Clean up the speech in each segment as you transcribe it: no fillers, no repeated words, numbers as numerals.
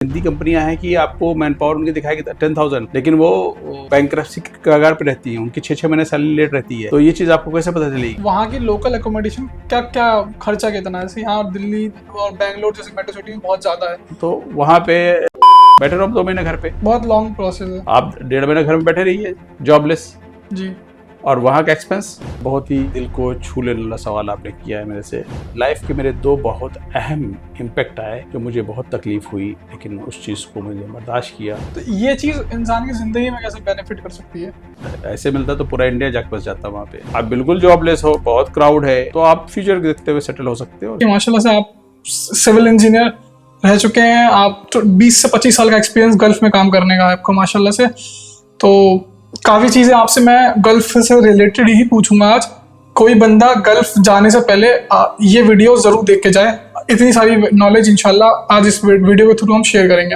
हिंदी कंपनियां हैं कि आपको मैन पावर उनकी दिखाएगी 10,000, लेकिन वो बैंकरप्सी के कगार पे रहती हैं, उनकी 6-6 महीने सैलरी लेट रहती है। तो ये चीज आपको कैसे पता चलेगी? वहाँ की लोकल एकोमोडेशन क्या क्या खर्चा कितना है? जैसे यहाँ दिल्ली और बैंगलोर जैसे मेट्रो सिटी में बहुत ज्यादा है, तो वहाँ पे बैठे रहो 2 महीने घर पे, बहुत लॉन्ग प्रोसेस है। आप 1.5 महीने घर में बैठे रहिए जॉबलेस, जी, और वहाँ का एक्सपेंस। बहुत ही दिल को छू लेने वाला सवाल आपने किया है मेरे से। लाइफ के मेरे 2 बहुत अहम इम्पैक्ट आए जो मुझे बहुत तकलीफ हुई, लेकिन उस चीज़ को मुझे बर्दाश्त किया। तो ये चीज इंसान की जिंदगी में कैसे बेनिफिट कर सकती है? ऐसे मिलता तो पूरा इंडिया जाके बस जाता वहाँ पे। आप बिल्कुल जॉबलेस हो, बहुत क्राउड है, तो आप फ्यूचर देखते हुए सेटल हो सकते हो। माशाल्लाह से आप सिविल इंजीनियर रह चुके हैं, आप तो 20 से 25 साल का एक्सपीरियंस गल्फ में काम करने का है आपको माशाल्लाह से। तो काफ़ी चीज़ें आपसे मैं गल्फ से रिलेटेड ही पूछूंगा आज। कोई बंदा गल्फ जाने से पहले ये वीडियो ज़रूर देख के जाए। इतनी सारी नॉलेज इंशाल्लाह आज इस वीडियो के थ्रू हम शेयर करेंगे।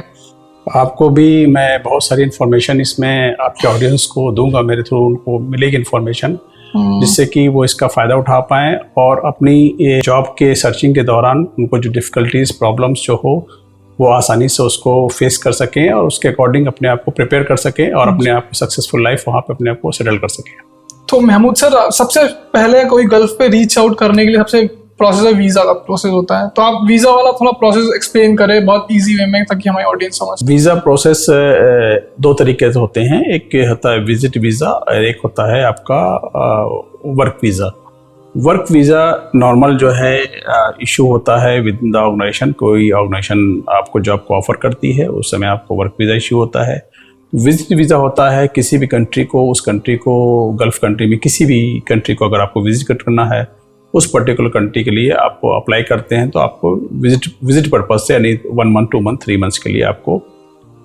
आपको भी मैं बहुत सारी इन्फॉर्मेशन इसमें आपके ऑडियंस को दूंगा, मेरे थ्रू उनको मिलेगी इन्फॉर्मेशन, जिससे कि वो इसका फ़ायदा उठा पाएँ और अपनी ये जॉब के सर्चिंग के दौरान उनको जो डिफ़िकल्टीज़ प्रॉब्लम्स जो हो वो आसानी से उसको फेस कर सकें और उसके अकॉर्डिंग अपने आप को प्रिपेयर कर सकें और अपने आप को सक्सेसफुल लाइफ वहाँ पे अपने आप को सेटल कर सकें। तो महमूद सर, सबसे पहले कोई गल्फ पे रीच आउट करने के लिए सबसे प्रोसेस है वीज़ा का प्रोसेस होता है। तो आप वीज़ा वाला थोड़ा प्रोसेस एक्सप्लेन करें बहुत ईजी वे में, ताकि हमारी ऑडियंस समझ। वीज़ा प्रोसेस 2 तरीके से होते हैं। एक होता है विजिट वीज़ा और एक होता है आपका work visa. Work visa normal जो है इशू होता है विद इन द ऑर्गेनाइजेशन। कोई ऑर्गेनाइजेशन आपको जॉब को ऑफर करती है, उस समय आपको वर्क वीज़ा इशू होता है। विजिट वीज़ा होता है किसी भी कंट्री को, उस कंट्री को, गल्फ कंट्री में किसी भी कंट्री को अगर आपको विजिट करना है, उस पर्टिकुलर कंट्री के लिए आप अप्लाई करते हैं तो आपको विजिट पर्पज से, यानी 1 मंथ, 2 मंथ, 3 मंथ्स के लिए आपको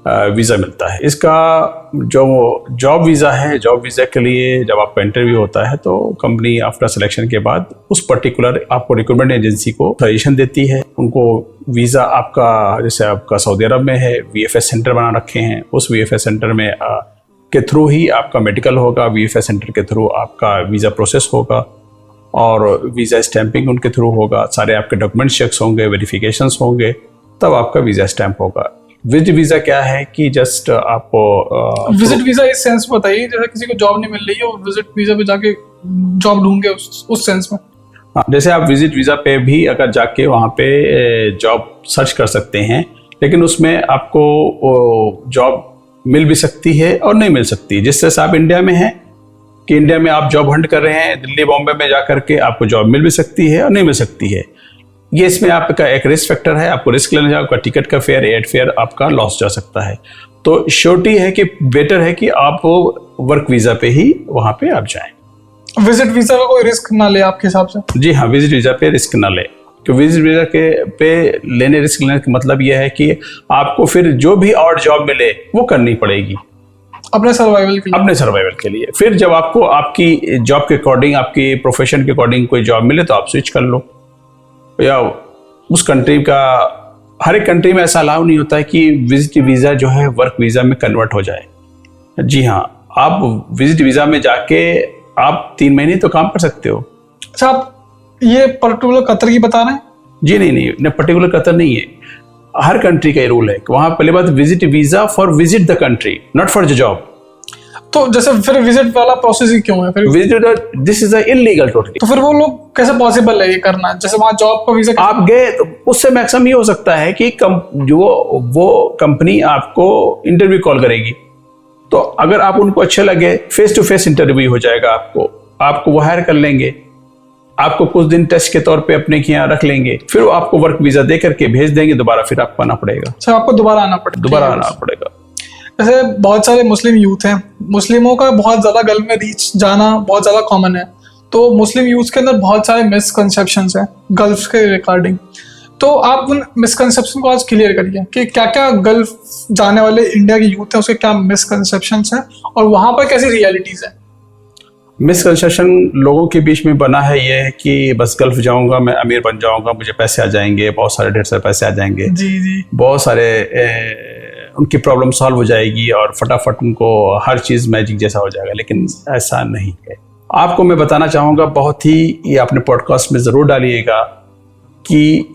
वीज़ा मिलता है। इसका जो जॉब वीज़ा है, जॉब वीज़ा के लिए जब आपका इंटरव्यू होता है तो कंपनी आफ्टर सिलेक्शन के बाद उस पर्टिकुलर आपको रिक्रूटमेंट एजेंसी को सजेशन देती है। उनको वीज़ा आपका, जैसे आपका सऊदी अरब में है, VFS सेंटर बना रखे हैं, उस VFS सेंटर में के थ्रू ही आपका मेडिकल होगा, VFS सेंटर के थ्रू आपका वीज़ा प्रोसेस होगा और वीज़ा स्टैंपिंग उनके थ्रू होगा। सारे आपके डॉक्यूमेंट चेक्स होंगे, वेरिफिकेशंस होंगे, तब आपका वीज़ा स्टैंप होगा। विजिट वीज़ा क्या है कि जस्ट आपको विजिट वीज़ा इस सेंस में बताइए, जैसे किसी को जॉब नहीं मिल रही है और विजिट वीज़ा पे जाके जॉब ढूंढे उस सेंस में। हाँ, जैसे आप विजिट वीज़ा पे भी अगर जाके वहाँ पे जॉब सर्च कर सकते हैं, लेकिन उसमें आपको जॉब मिल भी सकती है और नहीं मिल सकती। जिस तरह से आप इंडिया में हैं कि इंडिया में आप जॉब हंट कर रहे हैं, दिल्ली बॉम्बे में जा करके आपको जॉब मिल भी सकती है और नहीं मिल सकती है। ये इसमें आपका एक रिस्क फैक्टर है, आपको रिस्क लेना चाहिए। आपका टिकट का फेयर, एयर फेयर आपका लॉस जा सकता है। तो श्योरिटी है कि बेटर है कि आप वर्क वीज़ा पे ही वहाँ पे आप जाएं। विजिट वीज़ा का कोई रिस्क ना ले आपके हिसाब से? जी हाँ, विजिट वीज़ा पे रिस्क ना ले, क्योंकि विजिट वीज़ा के पे रिस्क लेने का मतलब यह है कि आपको फिर जो भी और जॉब मिले वो करनी पड़ेगी अपने सर्वाइवल के लिए। फिर जब आपको आपकी जॉब के अकॉर्डिंग, आपकी प्रोफेशन के अकॉर्डिंग कोई जॉब मिले तो आप स्विच कर लो, या उस कंट्री का, हर एक कंट्री में ऐसा अलाउ नहीं होता है कि विजिट वीज़ा जो है वर्क वीज़ा में कन्वर्ट हो जाए। जी हाँ, आप विजिट वीज़ा में जाके आप 3 महीने तो काम कर सकते हो। अच्छा, आप ये पर्टिकुलर कतर की बता रहे हैं? जी नहीं, पर्टिकुलर कतर नहीं है, हर कंट्री का ये रूल है कि वहाँ पहले बात visit visa for visit the country, not for the job. तो जैसे फिर विजिट वाला प्रोसेस ही क्यों है फिर? Visit, this is illegal totally. तो फिर वो लोग कैसे पॉसिबल है ये करना? जैसे वहाँ जॉब का वीजा आप गए तो उससे मैक्सिमम ये हो सकता है कि वो कंपनी आपको इंटरव्यू कॉल करेगी, तो अगर आप उनको अच्छे लगे, फेस टू फेस इंटरव्यू हो जाएगा, आपको वो हायर कर लेंगे, आपको कुछ दिन टेस्ट के तौर पे अपने के यहाँ रख लेंगे, फिर वो आपको वर्क वीजा दे करके भेज देंगे, दोबारा फिर आपको आना पड़ेगा। अच्छा, आपको दोबारा आना पड़ेगा। जैसे बहुत सारे मुस्लिम यूथ हैं, मुस्लिमों का बहुत ज़्यादा गल्फ में रीच जाना बहुत ज़्यादा कॉमन है, तो मुस्लिम यूथ के अंदर बहुत सारे मिसकंसेप्शंस हैं गल्फ के रिगार्डिंग। तो आप उन मिसकंसेप्शन को आज क्लियर करिए कि क्या क्या गल्फ जाने वाले इंडिया के यूथ हैं उसके क्या मिसकंसेप्शंस हैं और वहाँ पर कैसी रियलिटीज़ हैं। मिसकंसेप्शन लोगों के बीच में बना है ये है कि बस गल्फ जाऊंगा, मैं अमीर बन जाऊंगा, मुझे पैसे आ जाएंगे, बहुत सारे ढेर सारे पैसे आ जाएंगे, जी, बहुत सारे उनकी प्रॉब्लम सॉल्व हो जाएगी और फटाफट उनको हर चीज़ मैजिक जैसा हो जाएगा, लेकिन ऐसा नहीं है। आपको मैं बताना चाहूँगा, बहुत ही ये अपने पॉडकास्ट में ज़रूर डालिएगा कि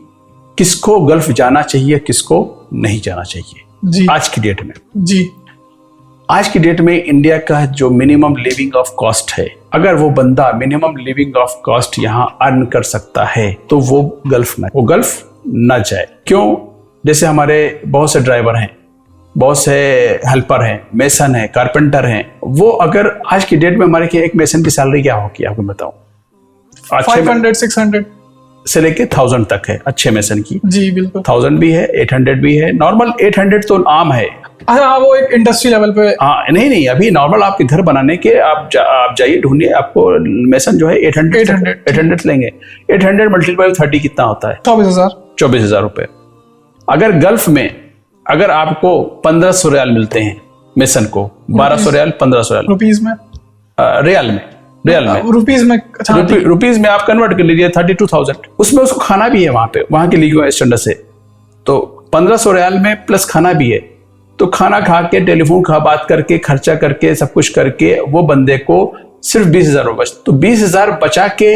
किसको गल्फ जाना चाहिए, किसको नहीं जाना चाहिए जी आज की डेट में। जी आज की डेट में इंडिया का जो मिनिमम लिविंग ऑफ कॉस्ट है, अगर वो बंदा मिनिमम लिविंग ऑफ कॉस्ट यहाँ अर्न कर सकता है तो वो गल्फ ना जाए। क्यों? जैसे हमारे बहुत से ड्राइवर हैं, बहुत से हेल्पर हैं, मेसन हैं, कारपेंटर हैं, वो अगर आज की डेट में हमारे के एक मेसन की सैलरी क्या होगी आपको बताऊं? 500-600 से लेके 1000 तक है अच्छे मेसन की। जी बिल्कुल। 1000 भी है, 800 भी है। नॉर्मल 800 तो आम है। अच्छा हाँ, वो एक इंडस्ट्री लेवल पे। हाँ नहीं, अभी नॉर्मल आपके घर बनाने के आप जाइए ढूंढिए, आपको मेसन जो है 800 लेंगे। 800 मल्टीप्लाई 30 कितना होता है? 24,000 रुपए। अगर गल्फ में अगर आपको 1500 रियाल मिलते हैं मेसन को, 1200 रियाल, 1500 रियाल रुपीज में, रियाल में रुपीज में, अच्छा रुपीज में आप कन्वर्ट कर लीजिए 32,000। उसमें उसको खाना भी है वहां पे, वहां के लीगल स्टैंडर्ड से, तो 1500 रियाल में प्लस खाना भी है। तो खाना खा के, टेलीफोन का बात करके, खर्चा करके, सब कुछ करके वो बंदे को सिर्फ 20,000 बच, तो 20,000 बचा के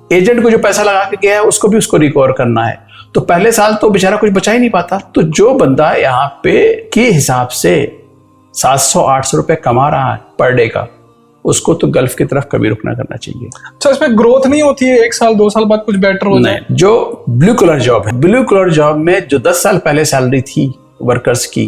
एजेंट को जो पैसा लगा के गया है उसको रिकवर करना है। तो पहले साल तो बेचारा कुछ बचा ही नहीं पाता। तो जो बंदा यहाँ पे के हिसाब से 700-800 रुपए कमा रहा है पर डे का, उसको तो गल्फ की तरफ कभी रुकना करना चाहिए। अच्छा, इसमें ग्रोथ नहीं होती है 1 साल 2 साल बाद कुछ बेटर हो जाए? जो ब्लू कलर जॉब है, ब्लू कलर जॉब में जो 10 साल पहले सैलरी थी वर्कर्स की,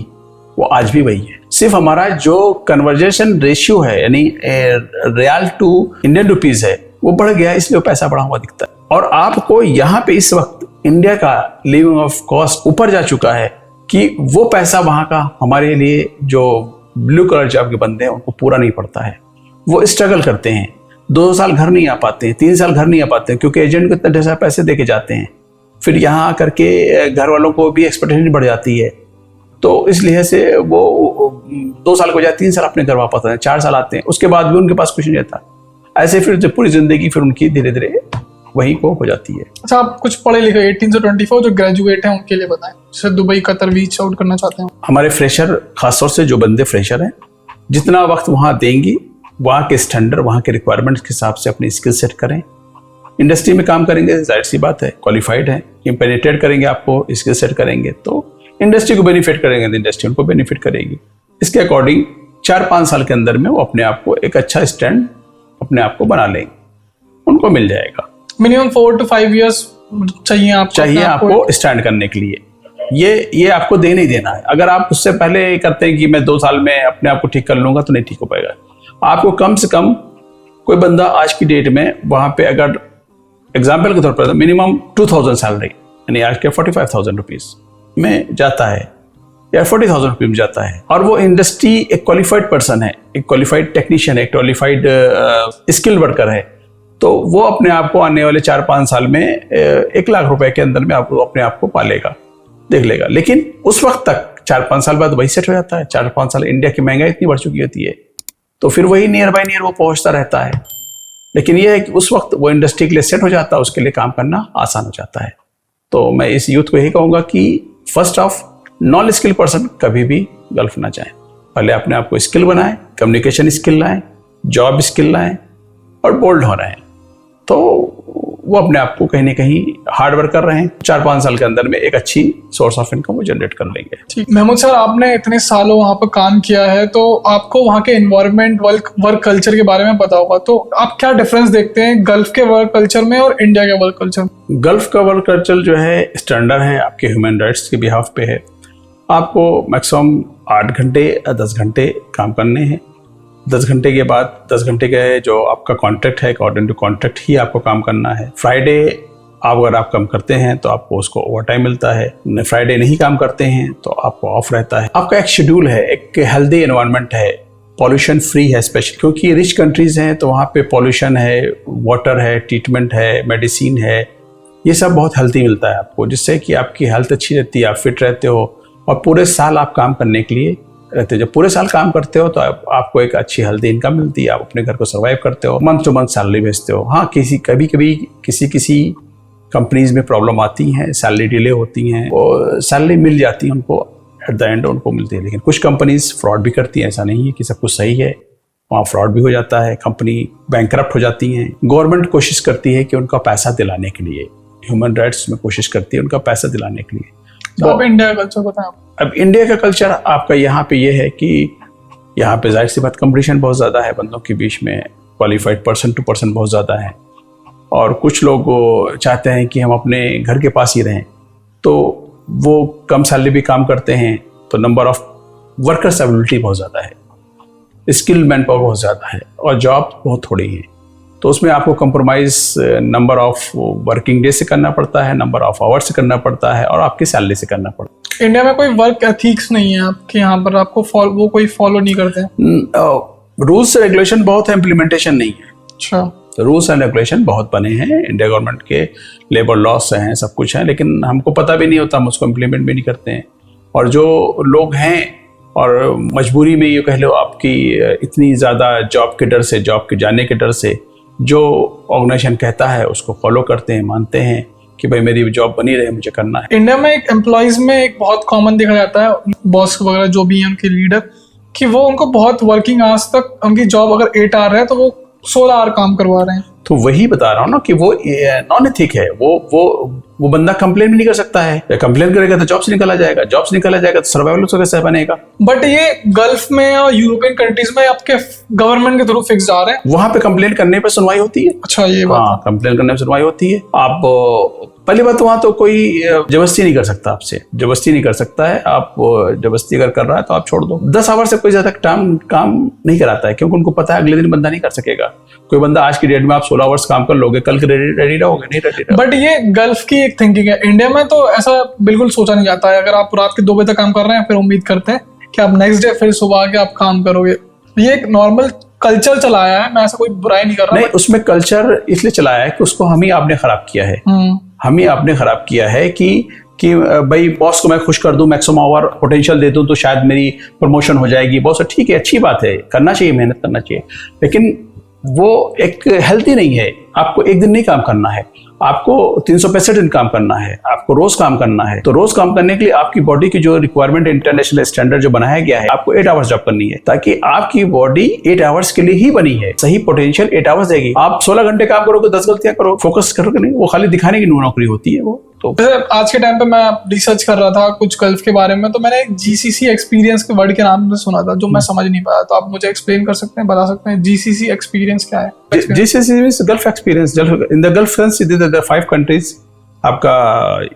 वो आज भी वही है। सिर्फ हमारा जो कन्वर्जेशन रेशियो है, यानी रियाल टू इंडियन रुपीज है, वो बढ़ गया, इसलिए वो पैसा बढ़ा हुआ दिखता है। और आपको यहाँ पे इस वक्त इंडिया का लिविंग ऑफ कॉस्ट ऊपर जा चुका है कि वो पैसा वहां का हमारे लिए जो ब्लू कलर जॉब के बंदे हैं उनको पूरा नहीं पड़ता है। वो स्ट्रगल करते हैं, 2 साल घर नहीं आ पाते हैं, 3 साल घर नहीं आ पाते हैं, क्योंकि एजेंट को इतना ढेर सारे पैसे दे के जाते हैं। फिर यहाँ आकर के घर वालों को भी एक्सपेक्टेशन बढ़ जाती है, तो इसलिए से वो 2 साल के बजाय 3 साल अपने घर वापस आते हैं, 4 साल आते हैं, उसके बाद भी उनके पास कुछ नहीं रहता। ऐसे फिर जो पूरी जिंदगी फिर उनकी धीरे धीरे वहीं को हो जाती है। अच्छा, आप कुछ पढ़े लिखे 18 से 24 जो ग्रेजुएट हैं उनके लिए बताएं, जैसे दुबई कतर रीच आउट करना चाहते हैं। हमारे फ्रेशर, खासतौर से जो बंदे फ्रेशर हैं, जितना वक्त वहाँ देंगे, वहाँ के स्टैंडर्ड, वहाँ के रिक्वायरमेंट्स के हिसाब से अपनी स्किल सेट करें। इंडस्ट्री में काम करेंगे, जाहिर सी बात है, क्वालिफाइड है, पेनिट्रेट करेंगे, आपको स्किल सेट करेंगे तो इंडस्ट्री को बेनिफिट करेंगे, तो इंडस्ट्री उनको बेनिफिट करेगी। इसके अकॉर्डिंग 4-5 साल के अंदर में वो अपने आप को एक अच्छा स्टैंड अपने आप को बना लेंगे, उनको मिल जाएगा। मिनिमम 4 to 5 years चाहिए आपको स्टैंड करने के लिए। ये आपको देना ही देना है। अगर आप उससे पहले करते हैं कि मैं 2 साल में अपने आप को ठीक कर लूंगा, तो नहीं ठीक हो पाएगा। आपको कम से कम कोई बंदा आज की डेट में वहां पे अगर एग्जाम्पल के तौर पर मिनिमम 2000 सैलरी, यानी आज के 45,000 रुपीज में जाता है या 40,000 रुपये में जाता है, और वो इंडस्ट्री एक क्वालिफाइड पर्सन है, एक क्वालिफाइड टेक्नीशियन है, एक क्वालिफाइड स्किल वर्कर है, तो वो अपने आप को आने वाले 4-5 साल में 1 लाख रुपए के अंदर में आपको अपने आप को पालेगा, देख लेगा। लेकिन उस वक्त तक 4-5 साल बाद वही सेट हो जाता है। 4-5 साल इंडिया की महंगाई इतनी बढ़ चुकी होती है, तो फिर वही नियर बाय नियर वो पहुंचता रहता है। लेकिन यह है कि उस वक्त वो इंडस्ट्री के लिए सेट हो जाता है, उसके लिए काम करना आसान हो जाता है। तो मैं इस यूथ को यही कहूंगा कि first of non skill person कभी भी गल्फ ना जाएं। पहले अपने आप को स्किल बनाएं, कम्युनिकेशन स्किल लाएं, जॉब स्किल लाएं और बोल्ड हो रहे हैं, तो वो अपने आप को कहीं ना कहीं हार्ड वर्क कर रहे हैं। 4-5 साल के अंदर में एक अच्छी सोर्स ऑफ इनकम वो जनरेट कर लेंगे। ठीक, महमूद सर, आपने इतने सालों वहाँ पर काम किया है, तो आपको वहाँ के एनवायरनमेंट, वर्क कल्चर के बारे में पता होगा, तो आप क्या डिफरेंस देखते हैं गल्फ के वर्क कल्चर में और इंडिया के वर्क कल्चर में? गल्फ का वर्क कल्चर जो है स्टैंडर्ड है, आपके ह्यूमन राइट्स के बिहाफ पे है। आपको मैक्सिमम 8 घंटे 10 घंटे काम करने हैं। 10 घंटे के बाद 10 घंटे का जो आपका कॉन्ट्रैक्ट है, अकॉर्डिंग टू कॉन्ट्रैक्ट ही आपको काम करना है। फ्राइडे अगर आप काम करते हैं तो आपको उसको ओवर टाइम मिलता है, फ्राइडे नहीं काम करते हैं तो आपको ऑफ रहता है। आपका एक शेड्यूल है, एक हेल्दी एनवायरनमेंट है, पॉल्यूशन फ्री है, स्पेशल क्योंकि रिच कंट्रीज हैं तो वहाँ पे पॉल्यूशन है, वाटर है, ट्रीटमेंट है, मेडिसिन है, ये सब बहुत हेल्दी मिलता है आपको, जिससे कि आपकी हेल्थ अच्छी रहती है, आप फिट रहते हो और पूरे साल आप काम करने के लिए रहते हो। जब पूरे साल काम करते हो तो आपको एक अच्छी हेल्दी इनकम मिलती है, आप अपने घर को सर्वाइव करते हो, मंथ टू मंथ सैलरी भेजते हो। हाँ, कभी कभी किसी कंपनीज में प्रॉब्लम आती हैं, सैलरी डिले होती हैं, और सैलरी मिल जाती है उनको, एट द एंड उनको मिलती है। लेकिन कुछ कंपनीज फ्रॉड भी करती हैं, ऐसा नहीं है कि सब कुछ सही है, वहाँ फ्रॉड भी हो जाता है, कंपनी बैंकरप्ट हो जाती हैं। गवर्नमेंट कोशिश करती है कि उनका पैसा दिलाने के लिए, ह्यूमन राइट्स में कोशिश करती है उनका पैसा दिलाने के लिए, तो आप इंडिया का कल्चर बताएं। अब इंडिया का कल्चर आपका यहाँ पे ये है कि यहाँ पे जाहिर सी बात कंपटीशन बहुत ज़्यादा है बंदों के बीच में, क्वालिफाइड पर्सन टू पर्सन बहुत ज़्यादा है, और कुछ लोग चाहते हैं कि हम अपने घर के पास ही रहें, तो वो कम सैलरी भी काम करते हैं, तो नंबर ऑफ वर्कर्स अवेलेबिलिटी बहुत ज़्यादा है, स्किल मैन पावर बहुत ज़्यादा है, और जॉब बहुत थोड़ी है। तो उसमें आपको compromise number of working day से करना पड़ता है, नंबर ऑफ आवर्स से करना पड़ता है, और आपकी सैलरी से करना पड़ता है। इंडिया में कोई वर्क एथिक्स नहीं है आपके यहाँ पर, आपको वो कोई फॉलो नहीं करते हैं? रूल्स रेगुलेशन बहुत है, इम्प्लीमेंटेशन नहीं है। अच्छा, रूल्स एंड रेगुलेशन बहुत बने हैं, इंडिया गवर्नमेंट के लेबर लॉस हैं, सब कुछ है, लेकिन हमको पता भी नहीं होता, हम उसको इम्प्लीमेंट भी नहीं करते हैं। और जो लोग हैं और मजबूरी में ये कह लो आपकी इतनी ज़्यादा जॉब के डर से, जॉब के जाने के डर से, जो ऑर्गेनाइजेशन कहता है उसको फॉलो करते हैं, मानते हैं कि भाई मेरी जॉब बनी रहे, मुझे करना है। इंडिया में एक एम्प्लॉयज में एक बहुत कॉमन देखा जाता है, बॉस वगैरह जो भी हैं उनके लीडर, कि वो उनको बहुत वर्किंग आवर्स तक, उनकी जॉब अगर 8 आवर है तो वो 16 आवर काम करवा रहे हैं। तो वही बता रहा हूँ ना कि वो नॉन एथिक है। वो बंदा कंप्लेन भी नहीं कर सकता है, कंप्लेन करेगा तो जॉब से निकला जाएगा, जॉब से निकला जाएगा तो सर्वाइवल उसका कैसे बनेगा। बट ये गल्फ में और यूरोपियन कंट्रीज में आपके गवर्नमेंट के थ्रू फिक्स जा रहे हैं, वहां पे कंप्लेन करने पे सुनवाई होती है। अच्छा, ये बात। हाँ, कंप्लेन करने पे सुनवाई होती है। आप पहली बात तो वहां तो कोई जबरदस्ती नहीं कर सकता, आपसे जबरदस्ती नहीं कर सकता है। आप जबरदस्ती अगर कर रहा है तो आप छोड़ दो। 10 आवर से कोई ज्यादा काम नहीं कराता है, क्योंकि उनको पता है अगले दिन बंदा नहीं कर सकेगा। कोई बंदा आज की डेट में आप 16 आवर्स काम कर लोगे, कल के रेडी रहोगे, नहीं रेडी रहोगे। बट ये गल्फ की एक थिंकिंग है, इंडिया में तो ऐसा बिल्कुल सोचा नहीं जाता है। अगर आप रात के 2 बजे तक काम कर रहे हैं, फिर उम्मीद करते हैं कि आप नेक्स्ट डे फिर सुबह आके आप काम करोगे। ये एक नॉर्मल कल्चर चलाया है, मैं ऐसा कोई बुराई नहीं कर रहा। नहीं, उसमें कल्चर इसलिए चलाया है कि उसको हम ही आपने खराब किया है। हम ही आपने खराब किया है कि भाई बॉस को मैं खुश कर दूं, मैक्सिमम आवर पोटेंशियल दे दूं तो शायद मेरी प्रमोशन हो जाएगी। बॉस ठीक है, अच्छी बात है, करना चाहिए, मेहनत करना चाहिए, लेकिन वो एक हेल्थी नहीं है। आपको एक दिन नहीं काम करना है, आपको 365 दिन काम करना है, आपको रोज काम करना है। तो रोज काम करने के लिए आपकी बॉडी की जो रिक्वायरमेंट, इंटरनेशनल स्टैंडर्ड जो बनाया गया है, आपको 8 आवर्स जॉब करनी है, ताकि आपकी बॉडी 8 आवर्स के लिए ही बनी है। सही पोटेंशियल 8 आवर्स देगी। आप 16 घंटे काम करोगे, 10 गलतियां करो, फोकस करोगे नहीं, वो खाली दिखाने की नौकरी होती है वो। तो आज के टाइम पे मैं रिसर्च कर रहा था कुछ गल्फ के बारे में, तो मैंने GCC एक्सपीरियंस के वर्ड के नाम से सुना था, जो मैं समझ नहीं पाया। तो आप मुझे एक्सप्लेन कर सकते हैं, बता सकते हैं GCC एक्सपीरियंस क्या है? GCC means gulf experience. In the gulf countries, there are 5 countries, आपका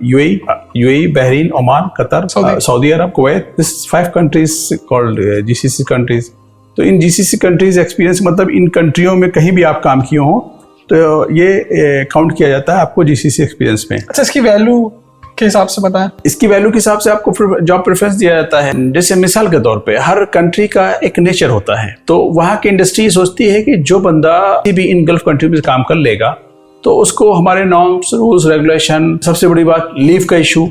UAE, Bahrain, Oman, Qatar, Saudi Arab, Kuwait. This 5 countries called GCC countries। तो इन GCC countries एक्सपीरियंस मतलब इन कंट्रियों में कहीं भी आप काम किए हो तो ये काउंट किया जाता है आपको GCC एक्सपीरियंस में। अच्छा, इसकी वैल्यू के हिसाब से बताएं। इसकी वैल्यू के हिसाब से आपको जॉब प्रेफरेंस दिया जाता है। जैसे मिसाल के तौर पे हर कंट्री का एक नेचर होता है, तो वहाँ की इंडस्ट्री सोचती है कि जो बंदा भी इन गल्फ कंट्री में काम कर लेगा तो उसको हमारे नॉर्म्स, रूल्स, रेगुलेशन, सबसे बड़ी बात लीव का इशू,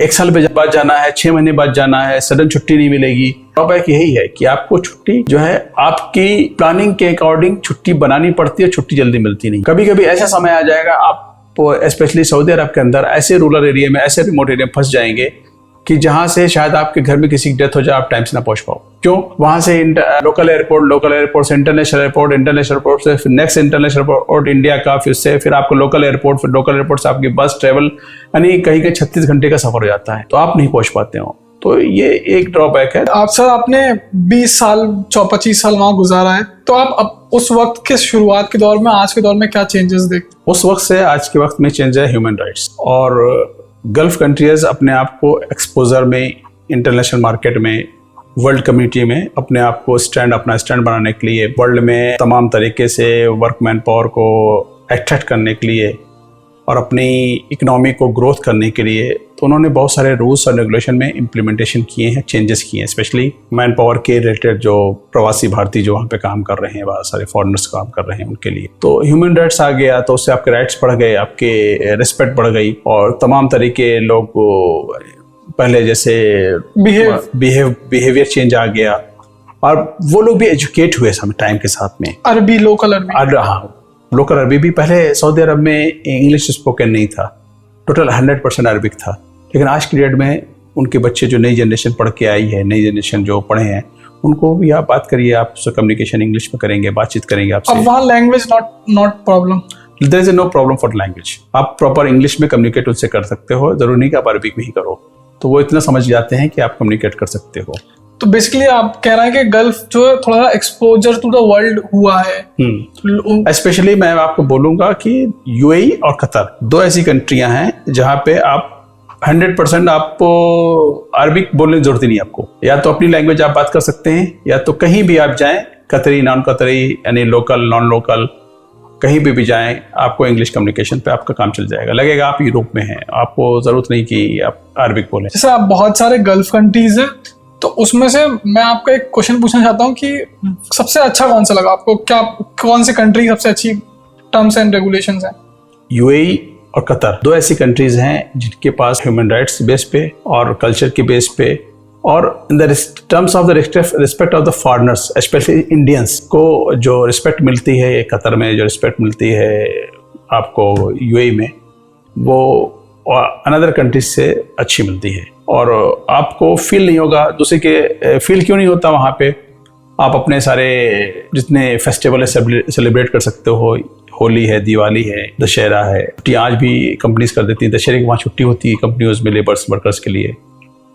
1 साल बाद जाना है, 6 महीने बाद जाना है, सडन छुट्टी नहीं मिलेगी। ड्रॉबैक यही है कि आपको छुट्टी जो है आपकी प्लानिंग के अकॉर्डिंग छुट्टी बनानी पड़ती है, छुट्टी जल्दी मिलती नहीं। कभी कभी ऐसा समय आ जाएगा, आप स्पेशली सऊदी अरब के अंदर ऐसे रूरल एरिया में, ऐसे रिमोट एरिया में फंस जाएंगे कि जहां से शायद आपके घर में किसी की डेथ हो जाए, आप टाइम से ना पहुंच पाओ। क्यों? वहां से लोकल एयरपोर्ट से इंटरनेशनल एयरपोर्ट से फिर नेक्स्ट इंटरनेशनल एयरपोर्ट इंडिया का, फिर आपको लोकल एयरपोर्ट, फिर लोकल एयरपोर्ट से आपकी बस ट्रेवल, यानी कहीं के 36 घंटे का सफर हो जाता है, तो आप नहीं पहुंच पाते हो। तो ये एक ड्रॉबैक है। आप सर, आपने 20 साल 25 साल वहां गुजारा है, तो आप उस वक्त के शुरुआत के दौर में आज के दौर में क्या चेंजेस देखते? उस वक्त से आज के वक्त में चेंज है ह्यूमन राइट्स, और गल्फ कंट्रीज अपने आप को एक्सपोजर में, इंटरनेशनल मार्केट में, वर्ल्ड कम्युनिटी में अपने आप को अपना स्टैंड बनाने के लिए, वर्ल्ड में तमाम तरीके से वर्क मैन पावर को अट्रैक्ट करने के लिए और अपनी इकोनॉमी को ग्रोथ करने के लिए, तो उन्होंने बहुत सारे रूल्स और रेगुलेशन में इम्प्लीमेंटेशन किए हैं, चेंजेस किए हैं, स्पेशली मैन पावर के रिलेटेड। जो प्रवासी भारतीय जो वहाँ पे काम कर रहे हैं, बहुत सारे फॉरेनर्स काम कर रहे हैं, उनके लिए तो ह्यूमन राइट्स आ गया, तो उससे आपके राइट्स बढ़ गए, आपके रिस्पेक्ट बढ़ गई, और तमाम तरीके लोग पहले जैसे बिहेवियर चेंज आ गया, और वो लोग भी एजुकेट हुए समय टाइम के साथ में। अरबी, लोकल अरबी, हाँ, लोकल अरबी भी। पहले सऊदी अरब में इंग्लिश स्पोकन नहीं था, टोटल 100% अरबिक था, लेकिन आज की डेट में उनके बच्चे जो नई जनरेशन पढ़ के आई है, नई जनरेशन जो पढ़े हैं, उनको भी आप बात करिए, आप उससे कम्युनिकेशन इंग्लिश में करेंगे, बातचीत करेंगे आपसे। अब वहाँ language not problem, there is no problem for language. आप प्रॉपर इंग्लिश में कम्युनिकेट उनसे कर सकते हो, जरूरी नहीं कि आप अरबिक में ही करो। तो वो इतना समझ जाते हैं कि आप कम्युनिकेट कर सकते हो। तो बेसिकली आप कह रहे हैं कि गल्फ जो है थोड़ा सा एक्सपोजर टू द वर्ल्ड हुआ है। स्पेशली मैं आपको बोलूंगा कि यूएई और कतर 2 ऐसी कंट्रियां हैं जहां पे आप 100% आपको अरबिक बोलने की जरूरत ही नहीं आपको, या तो अपनी लैंग्वेज आप बात कर सकते हैं, या तो कहीं भी आप जाएं, कतरी नॉन कतरी यानी लोकल नॉन लोकल, कहीं भी जाएं आपको इंग्लिश कम्युनिकेशन पे आपका काम चल जाएगा। लगेगा आप यूरोप में हैं, आपको जरूरत नहीं कि आप अरबिक बोलें। जैसे आप बहुत सारे गल्फ कंट्रीज हैं, तो उसमें से मैं आपको एक क्वेश्चन पूछना चाहता हूँ कि सबसे अच्छा कौन सा लगा आपको, क्या कौन सी कंट्री सबसे अच्छी टर्म्स एंड रेगुलेशंस हैं? यूएई और कतर 2 ऐसी कंट्रीज हैं जिनके पास ह्यूमन राइट्स बेस पे और कल्चर के बेस पे और in the terms of the respect of the foreigners, specially Indians को जो रिस्पेक्ट मिलती है, कतर में जो रिस्पेक्ट मिलती है आपको यूएई में, वो अनदर कंट्रीज से अच्छी मिलती है। और आपको फील नहीं होगा दूसरे के, फील क्यों नहीं होता, वहाँ पे आप अपने सारे जितने फेस्टिवल है सेलिब्रेट कर सकते हो। होली है, दिवाली है, दशहरा है, छुट्टी आज भी कंपनीज कर देती हैं, दशहरे की वहाँ छुट्टी होती है कंपनीज में लेबर्स वर्कर्स के लिए।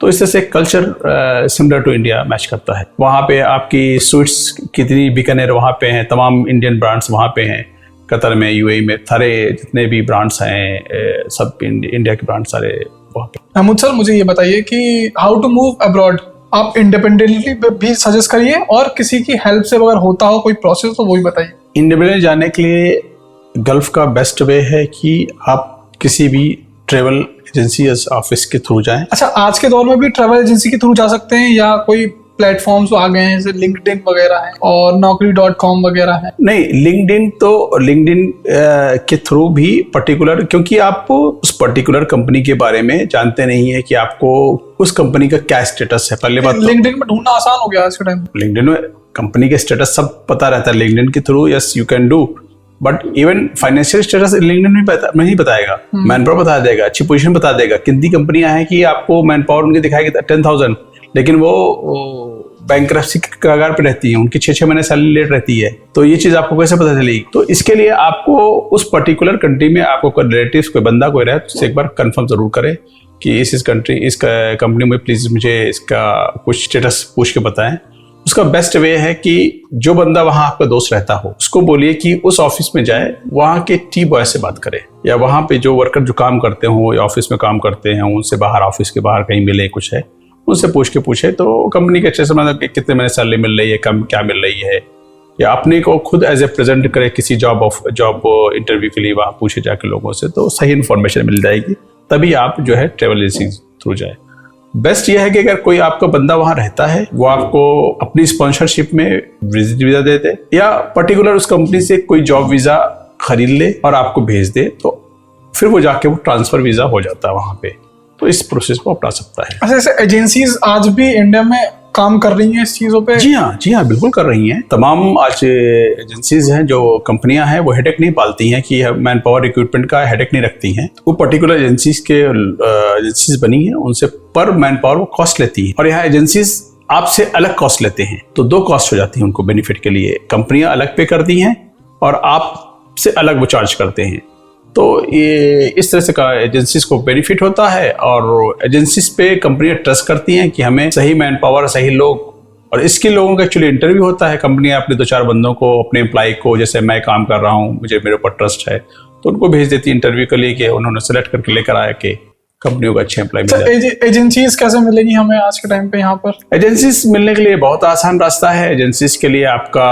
तो इस तरह से culture similar to India match करता है। वहाँ पे आपकी स्वीट्स कितनी बीकानेर वहाँ पे हैं, तमाम इंडियन ब्रांड्स वहाँ पे हैं कतर में, यूएई में सारे जितने भी ब्रांड्स हैं सब इंडिया के ब्रांड सारे वहाँ पे। महमूद सर, मुझे ये बताइए कि हाउ टू मूव अब्रॉड आप इंडिपेंडेंटली भी सजेस्ट करिए, और किसी की हेल्प से अगर होता हो कोई प्रोसेस तो वो भी बताइए। इंडिपेंडेंट जाने के लिए गल्फ का बेस्ट वे है कि आप किसी भी ट्रेवल एजेंसी ऑफिस के थ्रू जाएं। अच्छा, आज के दौर में भी ट्रैवल एजेंसी के थ्रू जा सकते हैं, या कोई प्लेटफॉर्म्स आ गए हैं जैसे लिंक्डइन वगैरह है और naukri.com वगैरह है? नहीं, लिंक्डइन के थ्रू भी पर्टिकुलर, क्योंकि आप उस पर्टिकुलर कंपनी के बारे में जानते नहीं है कि आपको उस कंपनी का क्या स्टेटस है। पहले बात, लिंक्डइन में ढूंढना आसान हो गया आज के टाइम। लिंक्डइन में कंपनी के स्टेटस सब पता रहता है लिंक्डइन के through. Yes, you can do, but even financial status LinkedIn नहीं बताएगा, मैन पावर बता देगा, अच्छी पोजीशन बता देगा। कितनी कंपनियां हैं कि आपको मैन पावर उनकी दिखाएगी 10,000, लेकिन वो बैंकरप्सी के कगार पे रहती है, उनकी 6-6 महीने सैलरी लेट रहती है। तो ये चीज आपको कैसे पता चलेगी? तो इसके लिए आपको उस पर्टिकुलर कंट्री में आपको कोई रिलेटिव्स, कोई बंदा कोई रहे, तो उससे एक बार कंफर्म जरूर करें कि इस कंट्री, इस कंपनी में प्लीज मुझे इसका कुछ स्टेटस पूछ के बताएं। उसका बेस्ट वे है कि जो बंदा वहां आपका दोस्त रहता हो उसको बोलिए कि उस ऑफिस में जाए, वहां के टी बॉय से बात करे, या वहां पे जो वर्कर जो काम करते हो या ऑफिस में काम करते हैं उनसे बाहर, ऑफिस के बाहर कहीं मिले कुछ है, उनसे पूछे तो कंपनी के अच्छे से मतलब कितने महीने सैलरी मिल रही है, कम क्या मिल रही है, या अपने को खुद एज ए प्रेजेंट करे किसी जॉब इंटरव्यू के लिए, वहां पूछे जाके लोगों से, तो सही इन्फॉर्मेशन मिल जाएगी। तभी आप जो है ट्रेवल एजेंसी थ्रू जाए। बेस्ट ये है कि अगर कोई आपका बंदा वहां रहता है, वो आपको अपनी स्पॉन्सरशिप में विजिट वीजा दे दे, या पर्टिकुलर उस कंपनी से कोई जॉब वीजा खरीद ले और आपको भेज दे, तो फिर वो जाके वो ट्रांसफर वीजा हो जाता है वहां पे। तो इस प्रोसेस को अपना सकता है। अच्छा, ऐसे एजेंसीज आज भी इंडिया में काम कर रही हैं इस चीजों पे? जी हाँ, बिल्कुल कर रही हैं। तमाम आज एजेंसीज हैं, जो कंपनियां हैं, वो हेडेक नहीं पालती हैं कि मैन पावर रिक्रूटमेंट का हेडेक नहीं रखती हैं। वो पर्टिकुलर एजेंसीज बनी हैं, उनसे पर मैन पावर वो कॉस्ट लेती हैं, और यहाँ एजेंसीज आपसे अलग कॉस्ट लेते हैं, तो 2 कॉस्ट हो जाती है उनको बेनिफिट के लिए। कंपनियां अलग पे करती हैं और आपसे अलग वो चार्ज करते हैं। तो ये इस तरह से एजेंसीज को बेनिफिट होता है, और एजेंसीज पे कंपनियां ट्रस्ट करती हैं कि हमें सही मैन पावर, सही लोग, और इसके लोगों का एक्चुअली इंटरव्यू होता है। कंपनियां अपने 2-4 बंदों को, अपने एम्प्लॉय को, जैसे मैं काम कर रहा हूँ, मुझे मेरे ऊपर ट्रस्ट है, तो उनको भेज देती है इंटरव्यू के लिए कि उन्होंने सेलेक्ट करके लेकर आया कि कंपनियों को अच्छे एम्प्लॉय मिल जाए। एजेंसीज कैसे मिलेगी हमें आज के टाइम पे यहाँ पर? एजेंसीज मिलने के लिए बहुत आसान रास्ता है। एजेंसीज के लिए आपका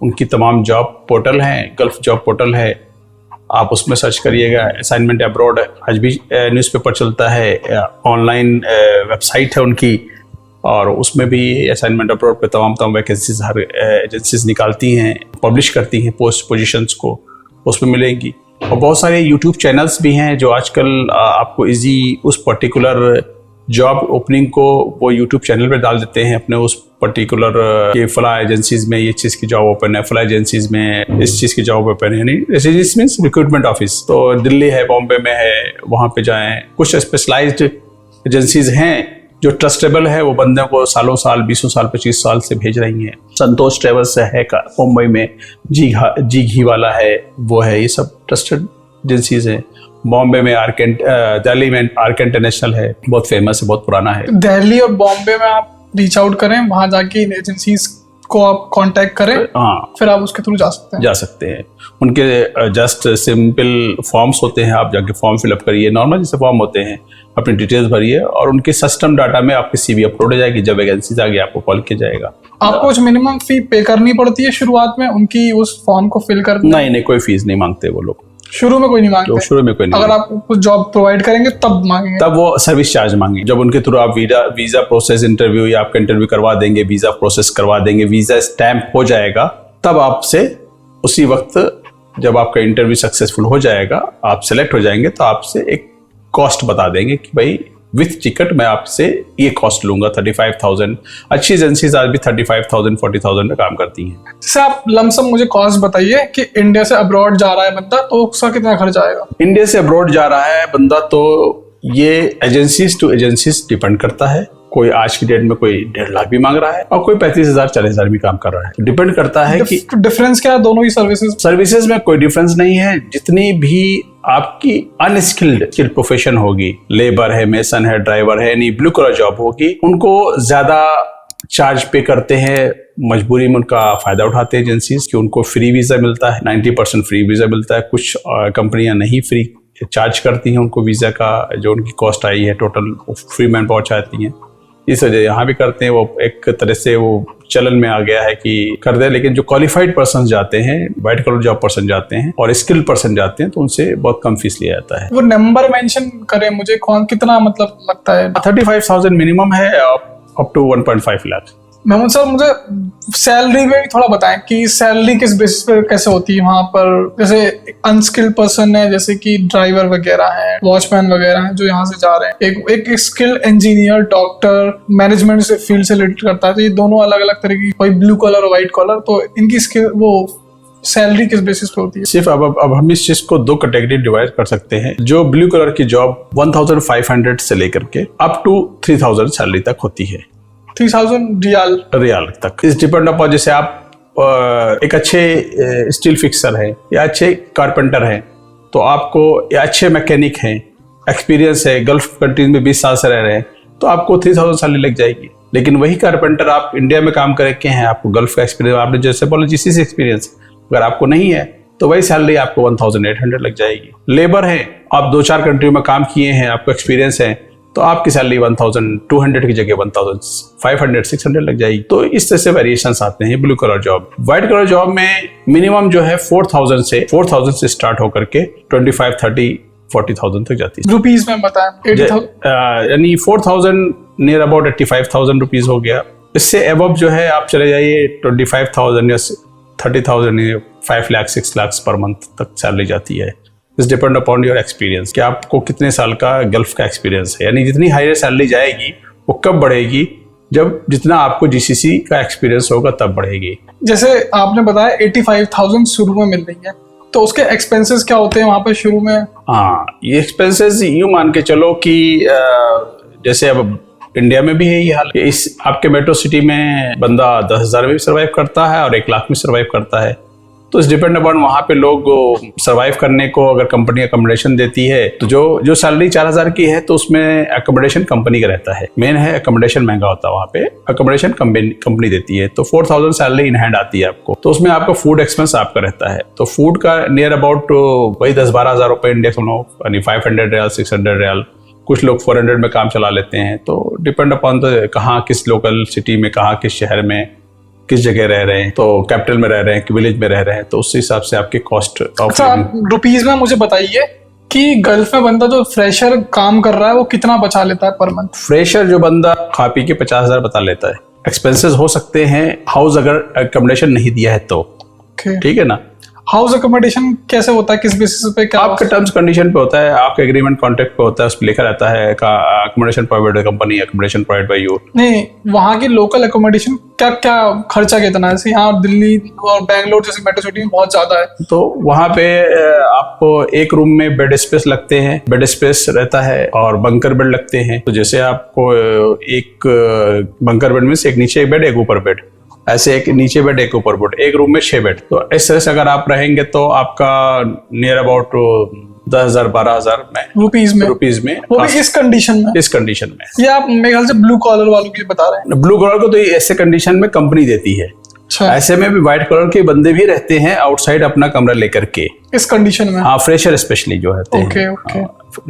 उनकी तमाम जॉब पोर्टल हैं, गल्फ जॉब पोर्टल है, आप उसमें सर्च करिएगा। असाइनमेंट अब्रॉड आज भी न्यूज़पेपर चलता है, ऑनलाइन वेबसाइट है उनकी, और उसमें भी असाइनमेंट अब्रॉड पे तमाम वैकेंसीज हर एजेंसीज निकालती हैं, पब्लिश करती हैं पोस्ट पोजीशंस को, उसमें मिलेंगी। और बहुत सारे यूट्यूब चैनल्स भी हैं जो आजकल आपको इजी उस पर्टिकुलर जॉब ओपनिंग को वो यूट्यूब चैनल पे डाल देते हैं अपने उस पर्टिकुलर कि फला एजेंसीज में ये चीज़ की जॉब ओपन है, फला एजेंसीज में इस चीज़ की जॉब ओपन है, यानी एजेंसीज मीन्स रिक्रूटमेंट ऑफिस। तो दिल्ली है, बॉम्बे में है, वहाँ पे जाएं। कुछ स्पेशलाइज्ड एजेंसीज हैं जो ट्रस्टेबल है, वो बंदे को सालों साल, 20 साल, 25 साल से भेज रही हैं। संतोष ट्रेवल्स है मुंबई में, जी घी वाला है, वो है, ये सब ट्रस्टेड एजेंसीज हैं। बॉम्बे में दिल्ली में आर्क इंटरनेशनल है, बहुत फेमस है, बहुत पुराना है। दिल्ली और बॉम्बे में आप रीच आउट करें, वहां जाके इन एजेंसीज को आप कांटेक्ट करें, हाँ, फिर आप उसके थ्रू जा सकते हैं। उनके जस्ट सिंपल फॉर्म्स होते हैं, आप जाके फॉर्म फिलअप करिए, नॉर्मल जैसे फॉर्म होते हैं, अपनी डिटेल्स भरिए और उनके सिस्टम डाटा में आपकी सीवी अपलोड हो जाएगी। जब वैकेंसीज आ गई आपको कॉल किया जाएगा। आपको कुछ मिनिमम फी पे करनी पड़ती है शुरुआत में उनकी उस फॉर्म को फिल करने? नहीं, कोई फीस नहीं मांगते वो लोग, शुरू में कोई नहीं मांगते। शुरू में कोई नहीं। अगर आप कुछ जॉब प्रोवाइड करेंगे तब मांगेंगे? तब वो सर्विस चार्ज मांगेंगे। जब उनके थ्रू आप वीजा प्रोसेस इंटरव्यू या आपका इंटरव्यू करवा देंगे, वीजा प्रोसेस करवा देंगे, वीजा स्टैंप हो जाएगा, तब आपसे उसी वक्त जब आपका इंटरव्यू सक्सेसफुल हो जाएगा, आप सिलेक्ट हो जाएंगे, तो आपसे एक कॉस्ट बता देंगे कि भाई विथ टिकट मैं आपसे ये कॉस्ट लूंगा 35,000। अच्छी एजेंसीज आज भी 35,000 40,000 में काम करती हैं। जैसे आप लमसम मुझे कॉस्ट बताइए कि इंडिया से अब्रॉड जा रहा है बंदा तो उसका कितना खर्च आएगा? इंडिया से अब्रॉड जा रहा है बंदा तो ये एजेंसीज टू एजेंसीज डिपेंड करता है। कोई आज की डेट में कोई 1.5 लाख भी मांग रहा है और कोई 35,000 40,000 भी काम कर रहा है। डिपेंड करता है कि डिफरेंस क्या है दोनों ही सर्विसेज में कोई डिफरेंस नहीं है। जितनी भी आपकी अनस्किल्ड प्रोफेशन होगी, लेबर है, मेसन है, ड्राइवर है, यानी ब्लू कलर जॉब होगी, उनको ज्यादा चार्ज पे करते हैं। मजबूरी में उनका फायदा उठाते हैं एजेंसीज कि उनको फ्री वीजा मिलता है, 90% फ्री वीजा मिलता है। कुछ कंपनियां नहीं फ्री चार्ज करती हैं उनको वीजा का जो उनकी कॉस्ट आई है टोटल, फ्री मैन पावर चाहती हैं। इस वजह यहाँ भी करते हैं। वो एक तरह से वो चलन में आ गया है कि कर दे, लेकिन जो क्वालिफाइड पर्सन जाते हैं, व्हाइट कलर जॉब पर्सन जाते हैं और स्किल्ड पर्सन जाते हैं, तो उनसे बहुत कम फीस लिया जाता है। वो नंबर मेंशन करें मुझे, कौन कितना मतलब लगता है? 35,000 मिनिमम है, up to 1.5 lakh. Mahmood sir मुझे सैलरी में भी थोड़ा बताएं कि सैलरी किस बेसिस पर कैसे होती है वहाँ पर? जैसे अनस्किल्ड पर्सन है, जैसे कि ड्राइवर वगैरह हैं, वॉचमैन वगैरह हैं जो यहाँ से जा रहे हैं, एक स्किल्ड इंजीनियर, डॉक्टर, मैनेजमेंट से फील्ड से रिलेटेड करता है, तो ये दोनों अलग अलग तरह की, कोई ब्लू कलर और व्हाइट कलर, तो इनकी स्किल वो सैलरी किस बेसिस पे होती है? सिर्फ अब हम इस चीज को 2 कैटेगरी डिवाइड कर सकते हैं। जो ब्लू कलर की जॉब 1,500 से लेकर के अप टू 3,000 सैलरी तक होती है। 3,000 रियाल तक। इस डिपेंड अपॉन, जैसे आप एक अच्छे स्टील फिक्सर है या अच्छे कारपेंटर हैं, तो आपको या अच्छे मैकेनिक हैं, एक्सपीरियंस है, गल्फ कंट्रीज में 20 साल से रह रहे हैं, तो आपको 3,000 सैलरी लग जाएगी। लेकिन वही कारपेंटर आप इंडिया में काम करके हैं, आपको गल्फ का एक्सपीरियंस, आपने जैसे बोला जीसीसी एक्सपीरियंस अगर आपको नहीं है, तो वही सैलरी आपको 1,800 लग जाएगी। लेबर है, आप 2-4 कंट्री में काम किए हैं, आपको एक्सपीरियंस है, तो आपकी सैलरी 1,200 की जगह 1,500-600 लग जाएगी। तो इस तरह से वेरिएशंस आते हैं blue collar job. White collar job में मिनिमम जो है 4,000 से स्टार्ट होकर के 25, 30, 40,000 तक जाती है। रुपीज में बताएं, यानी 4,000 नियर अबाउट 85,000 रुपीज हो गया। इससे एबव जो है आप चले जाइए 25,000 या 30,000, 5 लाख 6 लाख पर मंथ तक सैलरी जाती है। इस डिपेंड अपॉन योर एक्सपीरियंस कि आपको कितने साल का गल्फ का एक्सपीरियंस है। यानी जितनी हायर सैलरी जाएगी वो कब बढ़ेगी? जब जितना आपको जीसीसी का एक्सपीरियंस होगा तब बढ़ेगी। जैसे आपने बताया 85,000 शुरू में मिल रही है, तो उसके एक्सपेंसेस क्या होते हैं वहां पे शुरू में? हाँ, ये एक्सपेंसेस यूं मान के चलो कि जैसे अब इंडिया में भी है ये हाल। इस आपके मेट्रो सिटी में बंदा 10,000 में भी सर्वाइव करता है और 1 लाख में सर्वाइव करता है। तो इस डिपेंड अपॉन वहाँ पे लोग सर्वाइव करने को अगर कंपनी अकोमोडेशन देती है, तो जो सैलरी 4,000 की है तो उसमें अकोमोडेशन कंपनी का रहता है। मेन है अकोमोडेशन महंगा होता है, वहाँ पे अकोमोडेशन कंपनी देती है। तो 4,000 सैलरी इन हैंड आती है आपको। तो उसमें आपका फूड एक्सपेंस आपका रहता है। तो फूड का नियर अबाउट वही 10-12 हज़ार रुपये इंडिया सुनो, यानी 500 रियाल 600 रियाल। कुछ लोग 400 में काम चला लेते हैं। तो डिपेंड अपॉन कहाँ किस लोकल सिटी में, कहाँ किस शहर में, किस जगह रह रहे हैं, तो कैपिटल में रह रहे हैं कि विलेज में रह रहे हैं, तो उस हिसाब से आपके कॉस्ट। अच्छा, आप रुपीज में मुझे बताइए कि गल्फ में बंदा जो फ्रेशर काम कर रहा है वो कितना बचा लेता है पर मंथ? फ्रेशर जो बंदा खा पी के 50,000 बता लेता है। एक्सपेंसेस हो सकते हैं हाउस अगर अकोमोडेशन नहीं दिया है तो, ठीक है ना। हाउस अकोमोडेशन कैसे होता है, किस बेसिस पे? क्या आपके टर्म्स कंडीशन पे होता है, आपके एग्रीमेंट कॉन्ट्रैक्ट पे होता है, उस पर लिखा रहता है accommodation provided company, accommodation provide by you. नहीं, वहाँ की लोकल अकोमोडेशन क्या खर्चा कितना है? यहाँ दिल्ली और बैंगलोर जैसे मेट्रो सिटी में बहुत ज्यादा है। तो वहाँ पे आपको एक रूम में बेड स्पेस लगते हैं, बेड स्पेस रहता है और बंकर बेड लगते हैं। तो जैसे आपको एक बंकर बेड में से एक नीचे एक बेड, एक ऊपर बेड, ऐसे एक नीचे बेड एक ऊपर बेड, एक रूम में 6 बेड। तो इस तरह से अगर आप रहेंगे तो आपका नियर अबाउट 10,000 12,000 में रुपीज में, वो भी इस कंडीशन में। इस कंडीशन में ये आप मेरे ख्याल से ब्लू कॉलर वालों की बता रहे हैं। ब्लू कलर को तो ये ऐसे कंडीशन में कंपनी देती है। अच्छा, ऐसे में भी व्हाइट कलर के बंदे भी रहते हैं आउटसाइड अपना कमरा लेकर के, इस कंडीशन में। हाँ, फ्रेशर स्पेशली जो रहते ओके हैं, ओके।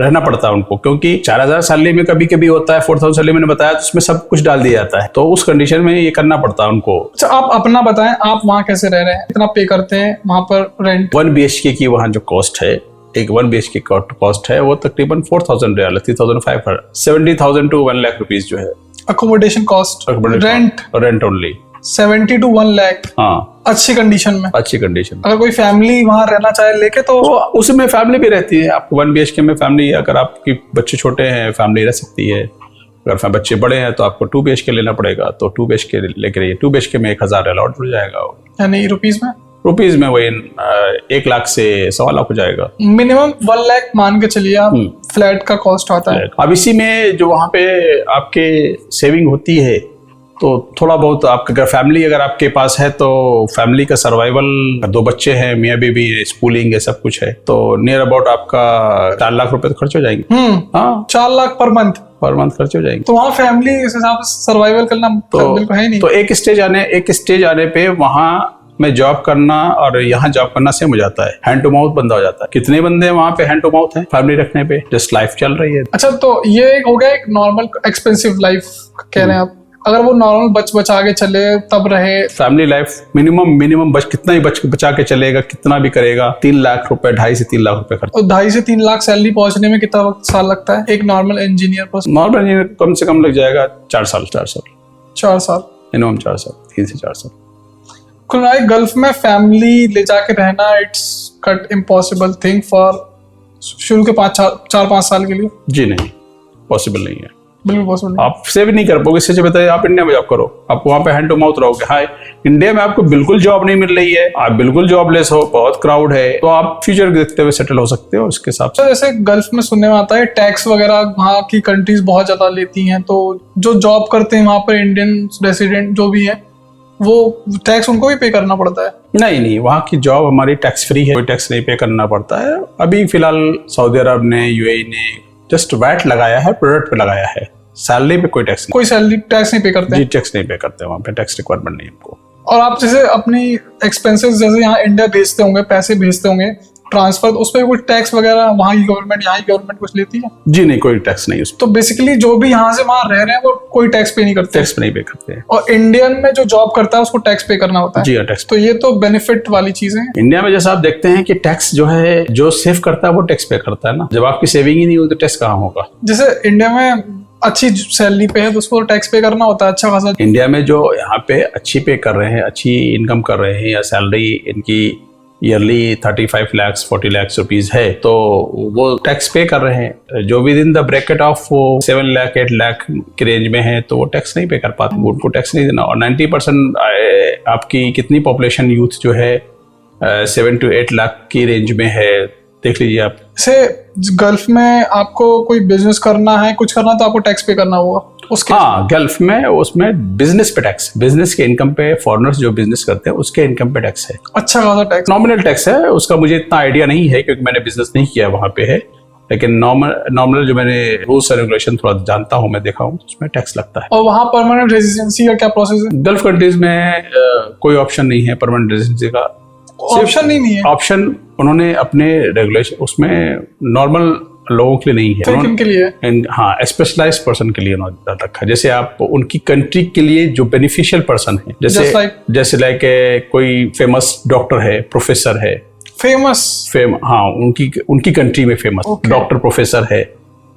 रहना पड़ता है उनको, क्योंकि 4,000 सैलरी में कभी कभी होता है 4,000 सैलरी मैंने बताया, तो उसमें सब कुछ डाल दिया जाता है, तो उस कंडीशन में ये करना पड़ता है उनको। अच्छा, आप अपना बताएं, आप वहाँ कैसे रह रहे हैं, कितना पे करते हैं वहाँ पर रेंट? 1 BHK की वहाँ जो कॉस्ट है, एक 1 BHK कॉस्ट है वो तकरीबन 4,000 रियाल, 3,500, 70,000 to 1 लाख रुपीज जो है accommodation cost, rent only 70 to 1 lakh. हाँ, अच्छी कंडीशन में। अच्छी कंडीशन। अगर कोई फैमिली वहाँ रहना चाहे लेके तो उसमें फैमिली भी रहती है। आपको 1 BHK में फैमिली, अगर आपकी बच्चे छोटे हैं फैमिली रह सकती है, अगर बच्चे बड़े हैं तो आपको 2 BHK लेना पड़ेगा, तो 2 BHK लेकर 2 BHK में 1,000 अलाउड हो जाएगा, यानी रुपीज में। रुपीज में वही 1 लाख से 1.25 लाख हो जाएगा। मिनिमम 1 लाख मान के चलिए आप फ्लैट का कॉस्ट आता है। अब इसी में जो वहाँ पे आपके सेविंग होती है, तो थोड़ा बहुत आपका अगर फैमिली अगर आपके पास है तो फैमिली का सर्वाइवल, 2 बच्चे हैं, मियाँ बीबी, स्कूलिंग है, सब कुछ है, तो नियर अबाउट आपका 4 लाख रुपए तो खर्च हो जाएंगे। हाँ, 4 लाख पर मंथ खर्च हो जाएंगे। तो वहाँ फैमिली इस हिसाब से सर्वाइवल करना बिल्कुल है नहीं। तो एक स्टेज आने पे वहाँ में जॉब करना और यहाँ जॉब करना सेम हो जाता है, हैंड टू माउथ बंदा हो जाता है। कितने बंदे वहाँ पे हैंड टू माउथ है फैमिली रखने पे, जस्ट लाइफ चल रही है। अच्छा, तो ये हो गया एक नॉर्मल एक्सपेंसिव लाइफ कह रहे हैं आप। अगर वो नॉर्मल बचा के चले तब रहे, फैमिली लाइफ मिनिमम कितना ही बचा के चलेगा, कितना भी करेगा, 3 लाख रुपए, 2.5 से 3 लाख रुपए खर्च। 2.5 से 3 लाख सैलरी पहुंचने में कितना साल लगता है एक नॉर्मल इंजीनियर पर? नॉर्मल इंजीनियर कम से कम लग जाएगा 4 साल मिनिमम, 4 साल, 3 से 4 साल। कुल मिलाकर गल्फ में फैमिली ले जाके रहना it's cut impossible thing for शुरू के 4-5 साल के लिए। जी नहीं, पॉसिबल नहीं है, बिल्कुल पॉसिबल। आप सेव नहीं कर पाओगे। इससे बताइए आप इंडिया में जॉब करो, आप वहाँ पे हैंड टू माउथ रहोगे। हाँ, इंडिया में आपको बिल्कुल जॉब नहीं मिल रही है, आप बिल्कुल जॉबलेस हो, बहुत क्राउड है, तो आप फ्यूचर देखते हुए सेटल हो सकते हो उसके हिसाब से। जैसे गल्फ में सुनने में आता है टैक्स वगैरह वहाँ की कंट्रीज बहुत ज्यादा लेती हैं, तो जो जॉब करते हैं वहाँ पर इंडियन रेसिडेंट जो भी है, वो टैक्स उनको भी पे करना पड़ता है? नहीं, वहाँ की जॉब हमारी टैक्स फ्री है, कोई टैक्स नहीं पे करना पड़ता है। अभी फिलहाल सऊदी अरब ने, यूएई ने जस्ट वैट लगाया है, प्रोडक्ट पे लगाया है, सैलरी पे कोई टैक्स नहीं। कोई सैलरी टैक्स नहीं पे करते? जी, टैक्स नहीं पे करते, वहाँ पे टैक्स रिक्वायरमेंट नहीं है हमको। और आप जैसे अपनी एक्सपेंसेस जैसे यहाँ इंडिया भेजते होंगे, पैसे भेजते होंगे ट्रांसफर, तो उस पर कुछ टैक्स वगैरह वहाँ की गवर्नमेंट, यहाँ की गवर्नमेंट कुछ लेती है? जी नहीं, कोई टैक्स नहीं उस। तो बेसिकली जो भी यहाँ से वहाँ रह रहे हैं वो कोई टैक्स पे नहीं करते? टैक्स नहीं पे करते। और इंडियन में जो जॉब करता है उसको टैक्स पे करना होता है? जी हाँ, टैक्स। तो ये तो बेनिफिट वाली चीज है। इंडिया में जैसा आप देखते हैं कि टैक्स जो है, जो सेव करता है वो टैक्स पे करता है ना। जब आपकी सेविंग ही नहीं होगी तो टैक्स कहाँ होगा? जैसे इंडिया में अच्छी सैलरी पे है तो उसको टैक्स पे करना होता है अच्छा खासा। इंडिया में जो यहाँ पे अच्छी पे कर रहे हैं, अच्छी इनकम कर रहे हैं, या सैलरी इनकी ईयरली 35 लाख 40 लाख रुपीज है, तो वो टैक्स पे कर रहे हैं। जो with in the bracket of 7 lakh 8 lakh की रेंज में है तो वो टैक्स नहीं पे कर पाते, उनको टैक्स नहीं देना। और 90% आपकी कितनी पॉपुलेशन यूथ जो है 7 to 8 लाख की रेंज में है, देख लीजिए आप। जैसे गल्फ में आपको कोई बिजनेस करना है, कुछ करना, तो आपको टैक्स पे करना होगा उसके? हाँ, गल्फ में उसमें बिजनेस पे टैक्स, बिजनेस के इनकम पे, फॉरेनर्स जो बिजनेस करते हैं उसके इनकम पे टैक्स है, अच्छा खासा टैक्स। नॉमिनल टैक्स है, उसका मुझे इतना आइडिया नहीं है क्योंकि मैंने बिजनेस नहीं किया वहाँ पे है, लेकिन नॉर्मल जो मैंने रूल्स एंड रेगुलेशन थोड़ा जानता हूँ, मैं देखा हूँ, उसमें टैक्स लगता है। और वहाँ परमानेंट रेजिडेंसी का क्या प्रोसेस है? गल्फ कंट्रीज में कोई ऑप्शन नहीं है परमानेंट रेजिडेंसी का। ऑप्शन नहीं है? ऑप्शन उन्होंने अपने रेगुलेशन उसमें नॉर्मल लोगों के लिए नहीं है, किन के लिए? हाँ, स्पेशलाइज्ड पर्सन के लिए उन्होंने रखा है। जैसे आप उनकी कंट्री के लिए जो बेनिफिशियल पर्सन है, जैसे लाइक कोई फेमस डॉक्टर है, प्रोफेसर है, हाँ, उनकी कंट्री में फेमस डॉक्टर प्रोफेसर है,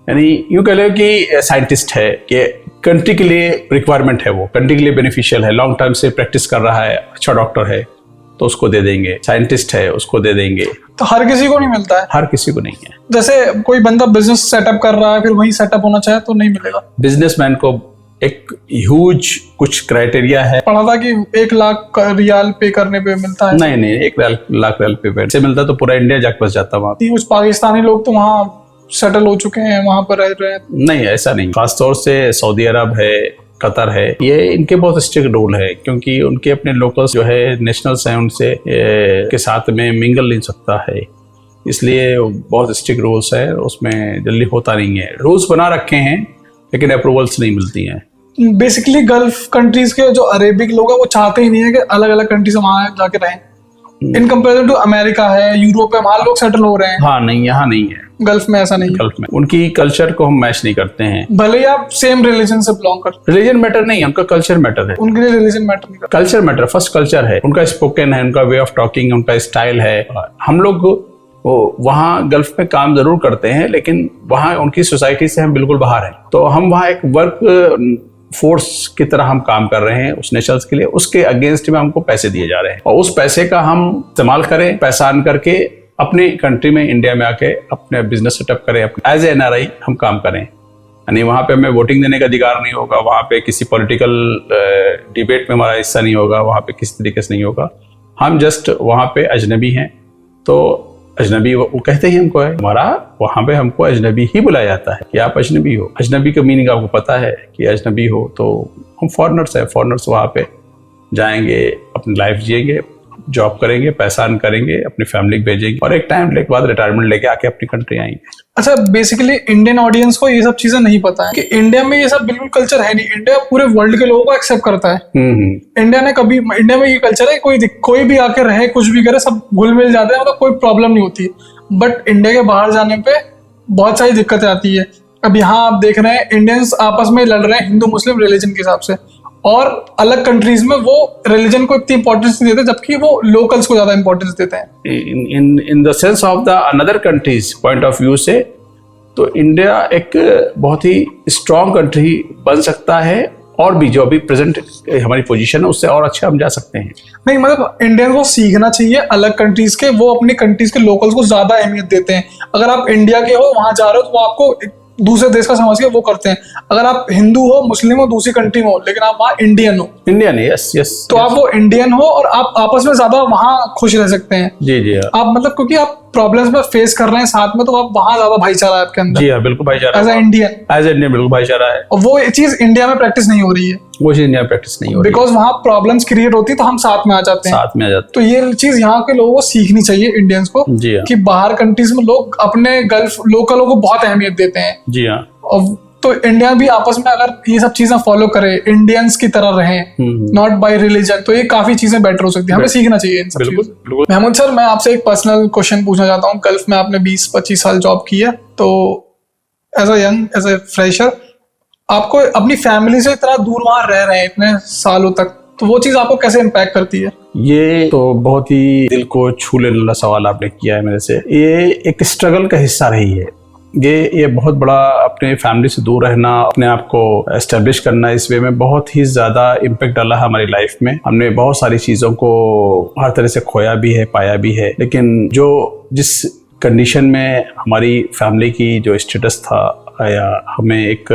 यानी यूं कह लो कि साइंटिस्ट है, कि कंट्री के लिए रिक्वायरमेंट है, वो कंट्री के लिए बेनिफिशियल है, लॉन्ग टर्म से प्रैक्टिस कर रहा है, अच्छा डॉक्टर है तो उसको दे देंगे, साइंटिस्ट है उसको दे देंगे। तो हर किसी को नहीं मिलता है? हर किसी को नहीं है। जैसे कोई बंदा बिजनेस सेटअप कर रहा है, फिर वही सेटअप होना चाहे तो नहीं मिलेगा? बिजनेसमैन को एक ह्यूज कुछ क्राइटेरिया है। पढ़ा था कि 1 लाख रियाल पे करने पे मिलता है। नहीं, 1 लाख रियाल पे से मिलता तो पूरा इंडिया जाके बस जाता वहाँ। कुछ पाकिस्तानी लोग तो वहाँ सेटल हो चुके हैं, वहाँ पर रह रहे हैं। नहीं, ऐसा नहीं, खासतौर से सऊदी अरब है, कतर है, ये इनके बहुत स्ट्रिक्ट रूल है, क्योंकि उनके अपने लोकल्स जो है नेशनल्स हैं, उनसे के साथ में मिंगल नहीं सकता है, इसलिए बहुत स्ट्रिक्ट रूल्स है, उसमें जल्दी होता नहीं है। रूल्स बना रखे हैं लेकिन अप्रूवल्स नहीं मिलती हैं। बेसिकली गल्फ कंट्रीज के जो अरेबिक लोग हैं वो चाहते ही नहीं है कि अलग अलग कंट्री से वहां जाके रहें। इन कंपेरिजन टू अमेरिका है, यूरोप है, वहां लोग सेटल हो रहे हैं। हाँ नहीं, यहाँ नहीं है, गल्फ में ऐसा नहीं है। गल्फ में उनकी कल्चर को हम मैच नहीं करते हैं। भले ही आप सेम रिलीजन से बिलोंग करते रिलीजन मैटर नहीं है, उनका कल्चर मैटर है। उनके लिए रिलीजन मैटर नहीं करता। कल्चर मैटर, फर्स्ट कल्चर है उनका, स्पोकन है, उनका वे ऑफ टॉकिंग, उनका स्टाइल है। हम लोग वहाँ गल्फ में काम जरूर करते हैं लेकिन वहाँ उनकी सोसाइटी से हम बिल्कुल बाहर हैं। तो हम वहाँ एक वर्क फोर्स की तरह हम काम कर रहे हैं उस नेशंस के लिए, उसके अगेंस्ट में हमको पैसे दिए जा रहे हैं और उस पैसे का हम इस्तेमाल करें, पैसा अर्न करके अपनी कंट्री में, इंडिया में आके अपने बिजनेस सेटअप करें। एज ए एनआरआई हम काम करें, यानी वहाँ पे हमें वोटिंग देने का अधिकार नहीं होगा, वहाँ पे किसी पॉलिटिकल डिबेट में हमारा हिस्सा नहीं होगा, वहाँ पे किसी तरीके से नहीं होगा। हम जस्ट वहाँ पे अजनबी हैं, तो अजनबी वो कहते ही हमको है, हमारा वहाँ पे हमको अजनबी ही बुलाया जाता है कि आप अजनबी हो। अजनबी का मीनिंग आपको पता है कि अजनबी हो, तो हम फॉरेनर्स हैं। फॉरेनर्स वहाँ पे जाएंगे, अपनी लाइफ जिएंगे, जॉब करेंगे, पैसा अर्न करेंगे, अपनी फैमिली को भेजेंगे और एक टाइम के बाद रिटायरमेंट लेके आके अपनी कंट्री आएंगे। अच्छा, बेसिकली इंडियन ऑडियंस को ये सब चीजें नहीं पता है कि इंडिया में ये सब बिल्कुल कल्चर है नहीं। इंडिया पूरे वर्ल्ड के लोगों को एक्सेप्ट करता है। इंडिया में ये कल्चर है, कोई भी आके रहे, कुछ भी करे, सब घुल मिल जाते हैं, मतलब कोई प्रॉब्लम नहीं होती। बट इंडिया के बाहर जाने पे बहुत सारी दिक्कतें आती है। अब यहाँ आप देख रहे हैं इंडियंस आपस में लड़ रहे हैं हिंदू मुस्लिम रिलीजन के हिसाब से, और अलग कंट्रीज में वो रिलीजन को इतनी इंपॉर्टेंस नहीं देते जबकि वो लोकल्स को ज्यादा इंपॉर्टेंस देते हैं। In the sense of the another countries point of view से, तो इंडिया एक बहुत ही स्ट्रॉन्ग कंट्री बन सकता है और भी जो अभी प्रेजेंट हमारी पोजीशन है उससे और अच्छे हम जा सकते हैं। नहीं, मतलब इंडियन को सीखना चाहिए अलग कंट्रीज के, वो अपनी कंट्रीज के लोकल्स को ज्यादा अहमियत देते हैं। अगर आप इंडिया के हो, वहां जा रहे हो, तो वो आपको दूसरे देश का समझ के वो करते हैं। अगर आप हिंदू हो, मुस्लिम हो, दूसरी कंट्री में हो, लेकिन आप वहाँ इंडियन हो, इंडियन, यस यस, तो आप वो इंडियन हो और आप आपस में ज्यादा वहाँ खुश रह सकते हैं। जी जी, आप मतलब क्योंकि आप प्रॉब्लम्स में फेस कर रहे हैं साथ में, तो आप वहाँ ज्यादा भाईचारा है आपके अंदर। जी हाँ, बिल्कुल भाईचारा, एज ए इंडियन बिल्कुल भाईचारा है। और वो चीज इंडिया में प्रैक्टिस नहीं हो रही है, वो चीज इंडिया में प्रैक्टिस नहीं हो रही, बिकॉज वहाँ प्रॉब्लम्स क्रिएट होती है तो हम साथ में आ जाते हैं, साथ में आ जाते तो ये चीज यहाँ के लोगों को सीखनी चाहिए इंडियंस को। जी हाँ, कि बाहर कंट्रीज में लोग अपने गल्फ लोकलों को बहुत अहमियत देते हैं। जी हाँ, और तो इंडिया भी आपस में अगर ये सब चीजें फॉलो करे, इंडियंस की तरह रहें, नॉट बाय रिलीजन, तो ये काफी चीजें बेटर हो सकती है। हमें सीखना चाहिए इन सब चीजों। महमूद सर, मैं आपसे एक पर्सनल क्वेश्चन पूछना चाहता हूँ। गल्फ में आपने 20-25 साल जॉब की है, तो एज ए फ्रेशर आपको अपनी फैमिली से इतना दूर वहां रह रहे हैं इतने सालों तक, तो वो चीज आपको कैसे इम्पैक्ट करती है? ये तो बहुत ही दिल को छू लेने वाला सवाल आपने किया है मेरे से। ये एक स्ट्रगल का हिस्सा रही है। ये बहुत बड़ा, अपने फैमिली से दूर रहना, अपने आप को एस्टेब्लिश करना, इस वे में बहुत ही ज़्यादा इम्पैक्ट डाला है हमारी लाइफ में। हमने बहुत सारी चीज़ों को हर तरह से खोया भी है, पाया भी है, लेकिन जिस कंडीशन में हमारी फैमिली की जो स्टेटस था, या हमें एक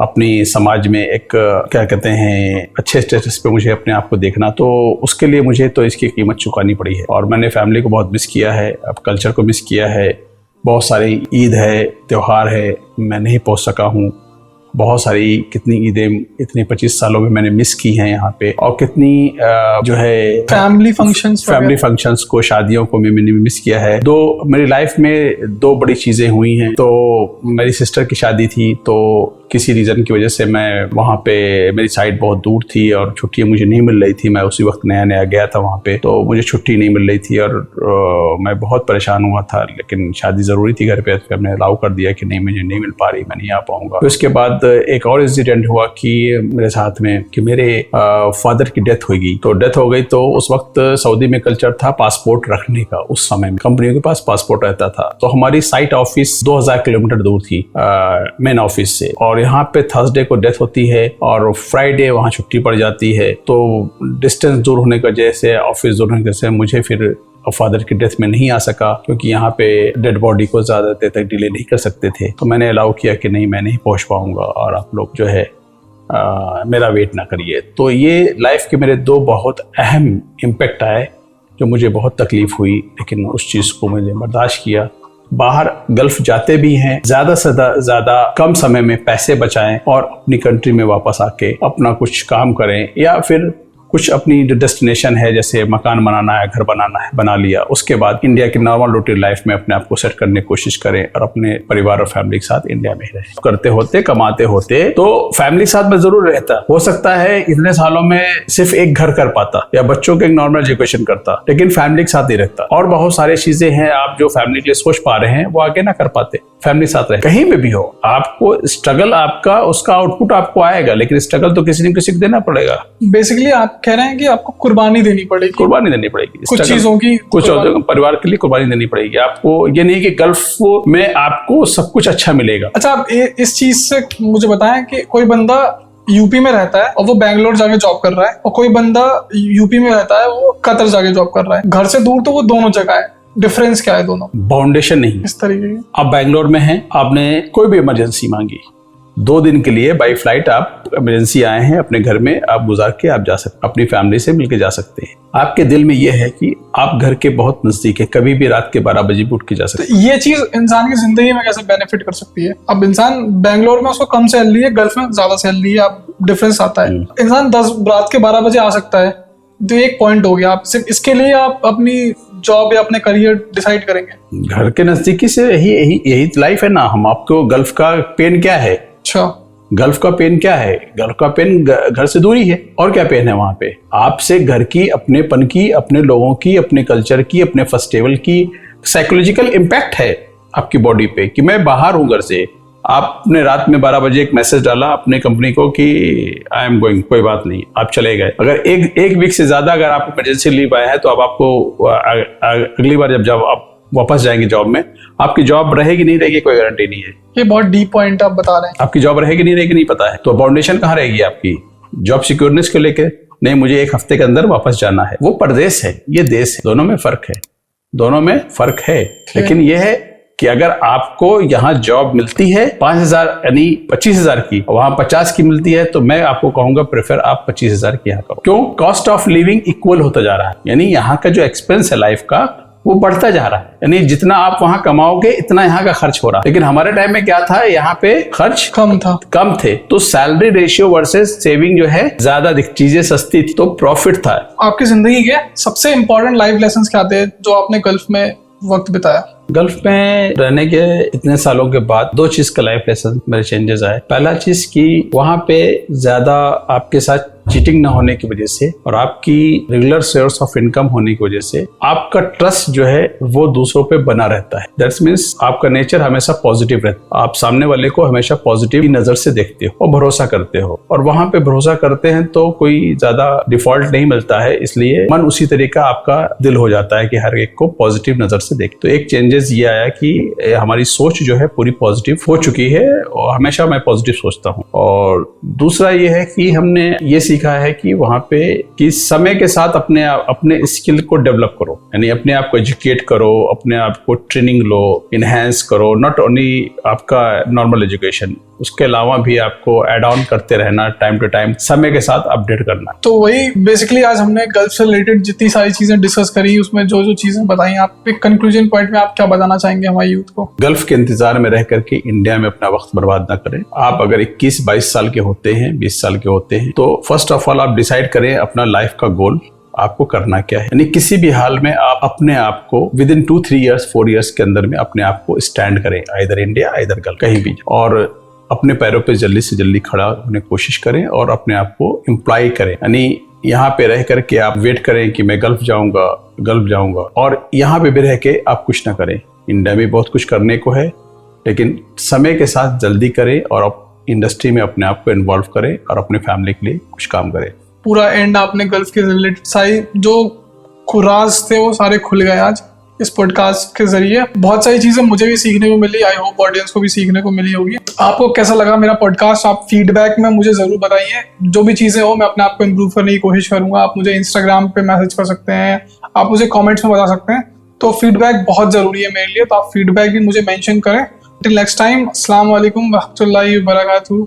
अपनी समाज में एक क्या कहते हैं अच्छे स्टेटस पे मुझे अपने आप को देखना, तो उसके लिए मुझे तो इसकी कीमत चुकानी पड़ी है। और मैंने फैमिली को बहुत मिस किया है, अब कल्चर को मिस किया है। बहुत सारी ईद है, त्योहार है, मैं नहीं पहुंच सका हूँ। बहुत सारी कितनी ईदें इतने 25 सालों में मैंने मिस की हैं यहाँ पे, और कितनी जो है फैमिली फंक्शंस को, शादियों को मैंने मिस किया है। मेरी लाइफ में 2 बड़ी चीज़ें हुई हैं। तो मेरी सिस्टर की शादी थी, तो किसी रीज़न की वजह से मैं वहाँ पे, मेरी साइट बहुत दूर थी और छुट्टियाँ मुझे नहीं मिल रही थी। मैं उसी वक्त नया नया गया था वहाँ पे, तो मुझे छुट्टी नहीं मिल रही थी और मैं बहुत परेशान हुआ था। लेकिन शादी ज़रूरी थी घर पे, तो हमने अलाउ कर दिया कि नहीं, मुझे नहीं मिल पा रही, मैं नहीं आ पाऊँगा। उसके बाद एक और इंसिडेंट हुआ कि मेरे साथ में कि मेरे फादर की डेथ हो गई। तो डेथ हो गई, तो उस वक्त सऊदी में कल्चर था पासपोर्ट रखने का। उस समय में कंपनियों के पास पासपोर्ट रहता था। तो हमारी साइट ऑफिस 2000 किलोमीटर दूर थी मेन ऑफिस से, और यहाँ पे थर्सडे को डेथ होती है और फ्राइडे वहाँ छुट्टी पड़ जाती है। तो डिस्टेंस दूर होने की वजह से, ऑफिस दूर होने की वजह से मुझे फिर फादर की डेथ में नहीं आ सका, क्योंकि यहाँ पे डेड बॉडी को ज़्यादा देर तक डिले नहीं कर सकते थे। तो मैंने अलाउ किया कि नहीं, मैं नहीं पहुँच पाऊँगा और आप लोग जो है मेरा वेट ना करिए। तो ये लाइफ के मेरे 2 बहुत अहम इम्पेक्ट आए, जो मुझे बहुत तकलीफ हुई, लेकिन उस चीज़ को मैंने बर्दाश्त किया। बाहर गल्फ जाते भी हैं, ज़्यादा से ज़्यादा कम समय में पैसे बचाएं और अपनी कंट्री में वापस आके अपना कुछ काम करें, या फिर कुछ अपनी जो डेस्टिनेशन है, जैसे मकान बनाना है, घर बनाना है, बना लिया, उसके बाद इंडिया की नॉर्मल रूटीन लाइफ में अपने आप को सेट करने की कोशिश करें और अपने परिवार और फैमिली के साथ इंडिया में ही रहें। करते होते, कमाते होते तो फैमिली के साथ में जरूर रहता। हो सकता है इतने सालों में सिर्फ एक घर कर पाता या बच्चों के एक नॉर्मल एजुकेशन करता, लेकिन फैमिली के साथ नहीं रहता। और बहुत सारी चीजें हैं आप जो फैमिली के लिए सोच पा रहे हैं वो आगे ना कर पाते। फैमिली साथ रहे, कहीं पे भी हो आपको स्ट्रगल, आपका उसका आउटपुट आपको आएगा, लेकिन स्ट्रगल तो किसी न किसी को देना पड़ेगा। बेसिकली आप कह रहे हैं कि आपको कुर्बानी देनी पड़ेगी, कुर्बानी देनी पड़ेगी कुछ चीजों की, कुछ परिवार के लिए कुर्बानी देनी पड़ेगी आपको। ये नहीं कि गल्फ में आपको सब कुछ अच्छा मिलेगा। अच्छा, आप इस चीज से मुझे बताएं कि कोई बंदा यूपी में रहता है और वो बैंगलोर जाके जॉब कर रहा है, और कोई बंदा यूपी में रहता है वो कतर जाके जॉब कर रहा है, घर से दूर, तो वो दोनों जगह है, डिफरेंस क्या है दोनों? बाउंडेशन नहीं इस तरीके की। आप बैंगलोर में हैं, आपने कोई भी इमरजेंसी मांगी, 2 दिन के लिए बाई फ्लाइट आप इमरजेंसी आए हैं, अपने घर में आप गुजार के आप जा सकते, अपनी फैमिली से मिलके जा सकते हैं। आपके दिल में यह है कि आप घर के बहुत नजदीक है, कभी भी रात के 12 बजे भी उठ के जा सकते हैं। ये चीज इंसान की जिंदगी में कैसे बेनिफिट कर सकती है? अब इंसान बैंगलोर में उसको कम सैलरी है, गल्फ में ज्यादा सैलरी है, अब डिफरेंस आता है। इंसान रात के 12 बजे आ सकता है, तो एक पॉइंट हो गया। आप सिर्फ इसके लिए आप अपनी जॉब या अपने करियर डिसाइड करेंगे? घर के नजदीकी से यही लाइफ है ना। हम आपको गल्फ का पेन क्या है? अच्छा, गल्फ का पेन क्या है? गल्फ का पेन घर से दूरी है। और क्या पेन है वहां पे? आपसे घर की, अपनेपन की, अपने लोगों की, अपने कल्चर की, अपने फेस्टिवल की साइकोलॉजिकल इम्पैक्ट है आपकी बॉडी पे कि मैं बाहर हूं घर से। आपने रात में 12 बजे एक मैसेज डाला अपने कंपनी को कि आई एम गोइंग, कोई बात नहीं, आप चले गए। अगर एक वीक से ज्यादा अगर आप इमरजेंसी लीव आया है तो अब आपको अगली बार जब आप वापस जाएंगे जॉब में, आपकी जॉब रहेगी नहीं रहेगी कोई गारंटी नहीं है। ये बहुत डीप पॉइंट आप बता रहे हैं। आपकी जॉब रहेगी नहीं रहेगी नहीं पता है, तो बाउंडेशन कहाँ रहेगी आपकी जॉब सिक्योरनेस को लेकर? नहीं, मुझे 1 हफ्ते के अंदर वापस जाना है। वो परदेश है, ये देश है, दोनों में फर्क है, दोनों में फर्क है। लेकिन ये है कि अगर आपको यहाँ जॉब मिलती है 5,000 यानी 25,000 की, वहां 50 की मिलती है, तो मैं आपको कहूंगा प्रेफर आप 25,000 की यहाँ करो। क्यों? कॉस्ट ऑफ लिविंग इक्वल होता जा रहा है, यानी यहाँ का जो एक्सपेंस है लाइफ का वो बढ़ता जा रहा है। यानी जितना आप वहां कमाओगे इतना यहाँ का खर्च हो रहा है। लेकिन हमारे टाइम में क्या था, यहाँ पे खर्च कम थे, तो सैलरी रेशियो वर्सेस सेविंग जो है ज्यादा, चीजें सस्ती थी, तो प्रॉफिट था। आपकी जिंदगी के सबसे इंपॉर्टेंट लाइफ लेसन क्या थे जो आपने गल्फ में वक्त बिताया? गल्फ में रहने के इतने सालों के बाद 2 चीज का लाइफ लेसन मेरे चेंजेस आए। पहला चीज कि वहां पे ज्यादा आपके साथ चीटिंग ना होने की वजह से और आपकी रेगुलर सोर्स ऑफ इनकम होने की वजह से आपका ट्रस्ट जो है वो दूसरों पे बना रहता है। दैट्स मीन्स आपका नेचर हमेशा पॉजिटिव रहता है, आप सामने वाले को हमेशा पॉजिटिव नजर से देखते हो और भरोसा करते हो, और वहां पे भरोसा करते हैं तो कोई ज्यादा डिफॉल्ट नहीं मिलता है, इसलिए मन उसी तरीका आपका दिल हो जाता है कि हर एक को पॉजिटिव नजर से देख। तो एक चेंजेस ये आया कि हमारी सोच जो है पूरी पॉजिटिव हो चुकी है और हमेशा मैं पॉजिटिव सोचता हूँ। और दूसरा ये है कि हमने ये सीखा है कि वहां पे कि समय के साथ अपने स्किल को डेवलप करो, यानी अपने आप को एजुकेट करो, अपने आप को ट्रेनिंग लो, इनहेंस करो। नॉट ओनली आपका नॉर्मल एजुकेशन, उसके अलावा भी आपको एड ऑन करते रहना, टाइम टू टाइम समय के साथ अपडेट करना। तो वही बेसिकली आज हमने गल्फ से रिलेटेड जितनी सारी चीजें डिस्कस करी, उसमें जो जो चीजें बताई, आप एक कंक्लूजन पॉइंट में आप क्या बताना चाहेंगे हमारे यूथ को? गल्फ के इंतजार में रह करके इंडिया में अपना वक्त बर्बाद ना करें। आप अगर 21-22 साल के होते हैं, 20 साल के होते हैं, तो फर्स्ट ऑफ ऑल आप डिसाइड करें अपना लाइफ का गोल आपको करना क्या है। यानी किसी भी हाल में आप अपने आप को विद इन 2-3 ईयर्स 4 ईयर्स के अंदर में अपने आप को स्टैंड करें, आइदर इंडिया आइदर गल्फ, कहीं भी, और अपने पैरों पे जल्दी से जल्दी खड़ा होने की कोशिश करें और अपने आप को एम्प्लॉय करें। यानी यहाँ पे रह करके आप वेट करें कि मैं गल्फ जाऊंगा, और यहाँ पे भी रह के आप कुछ ना करें। इंडिया में बहुत कुछ करने को है, लेकिन समय के साथ जल्दी करें और आप इंडस्ट्री में अपने आप को इन्वॉल्व करें और अपने फैमिली के लिए कुछ काम करें। पूरा एंड आपने गल्फ के रिलेटेड सारी जो राज थे वो सारे खुल गए आज इस पॉडकास्ट के जरिए। बहुत सारी चीजें मुझे भी सीखने को मिली, आई होप ऑडियंस को भी सीखने को मिली होगी। आपको कैसा लगा मेरा पॉडकास्ट? आप फीडबैक में मुझे जरूर बताइए। जो भी चीजें हो मैं अपने आप को इम्प्रूव करने की कोशिश करूंगा। आप मुझे इंस्टाग्राम पे मैसेज कर सकते हैं, आप मुझे कॉमेंट्स में बता सकते हैं। तो फीडबैक बहुत जरूरी है मेरे लिए, तो आप फीडबैक भी मुझे मेंशन करें। टिल नेक्स्ट टाइम, अस्सलाम वालेकुम व रहमतुल्लाहि व बरकातहू।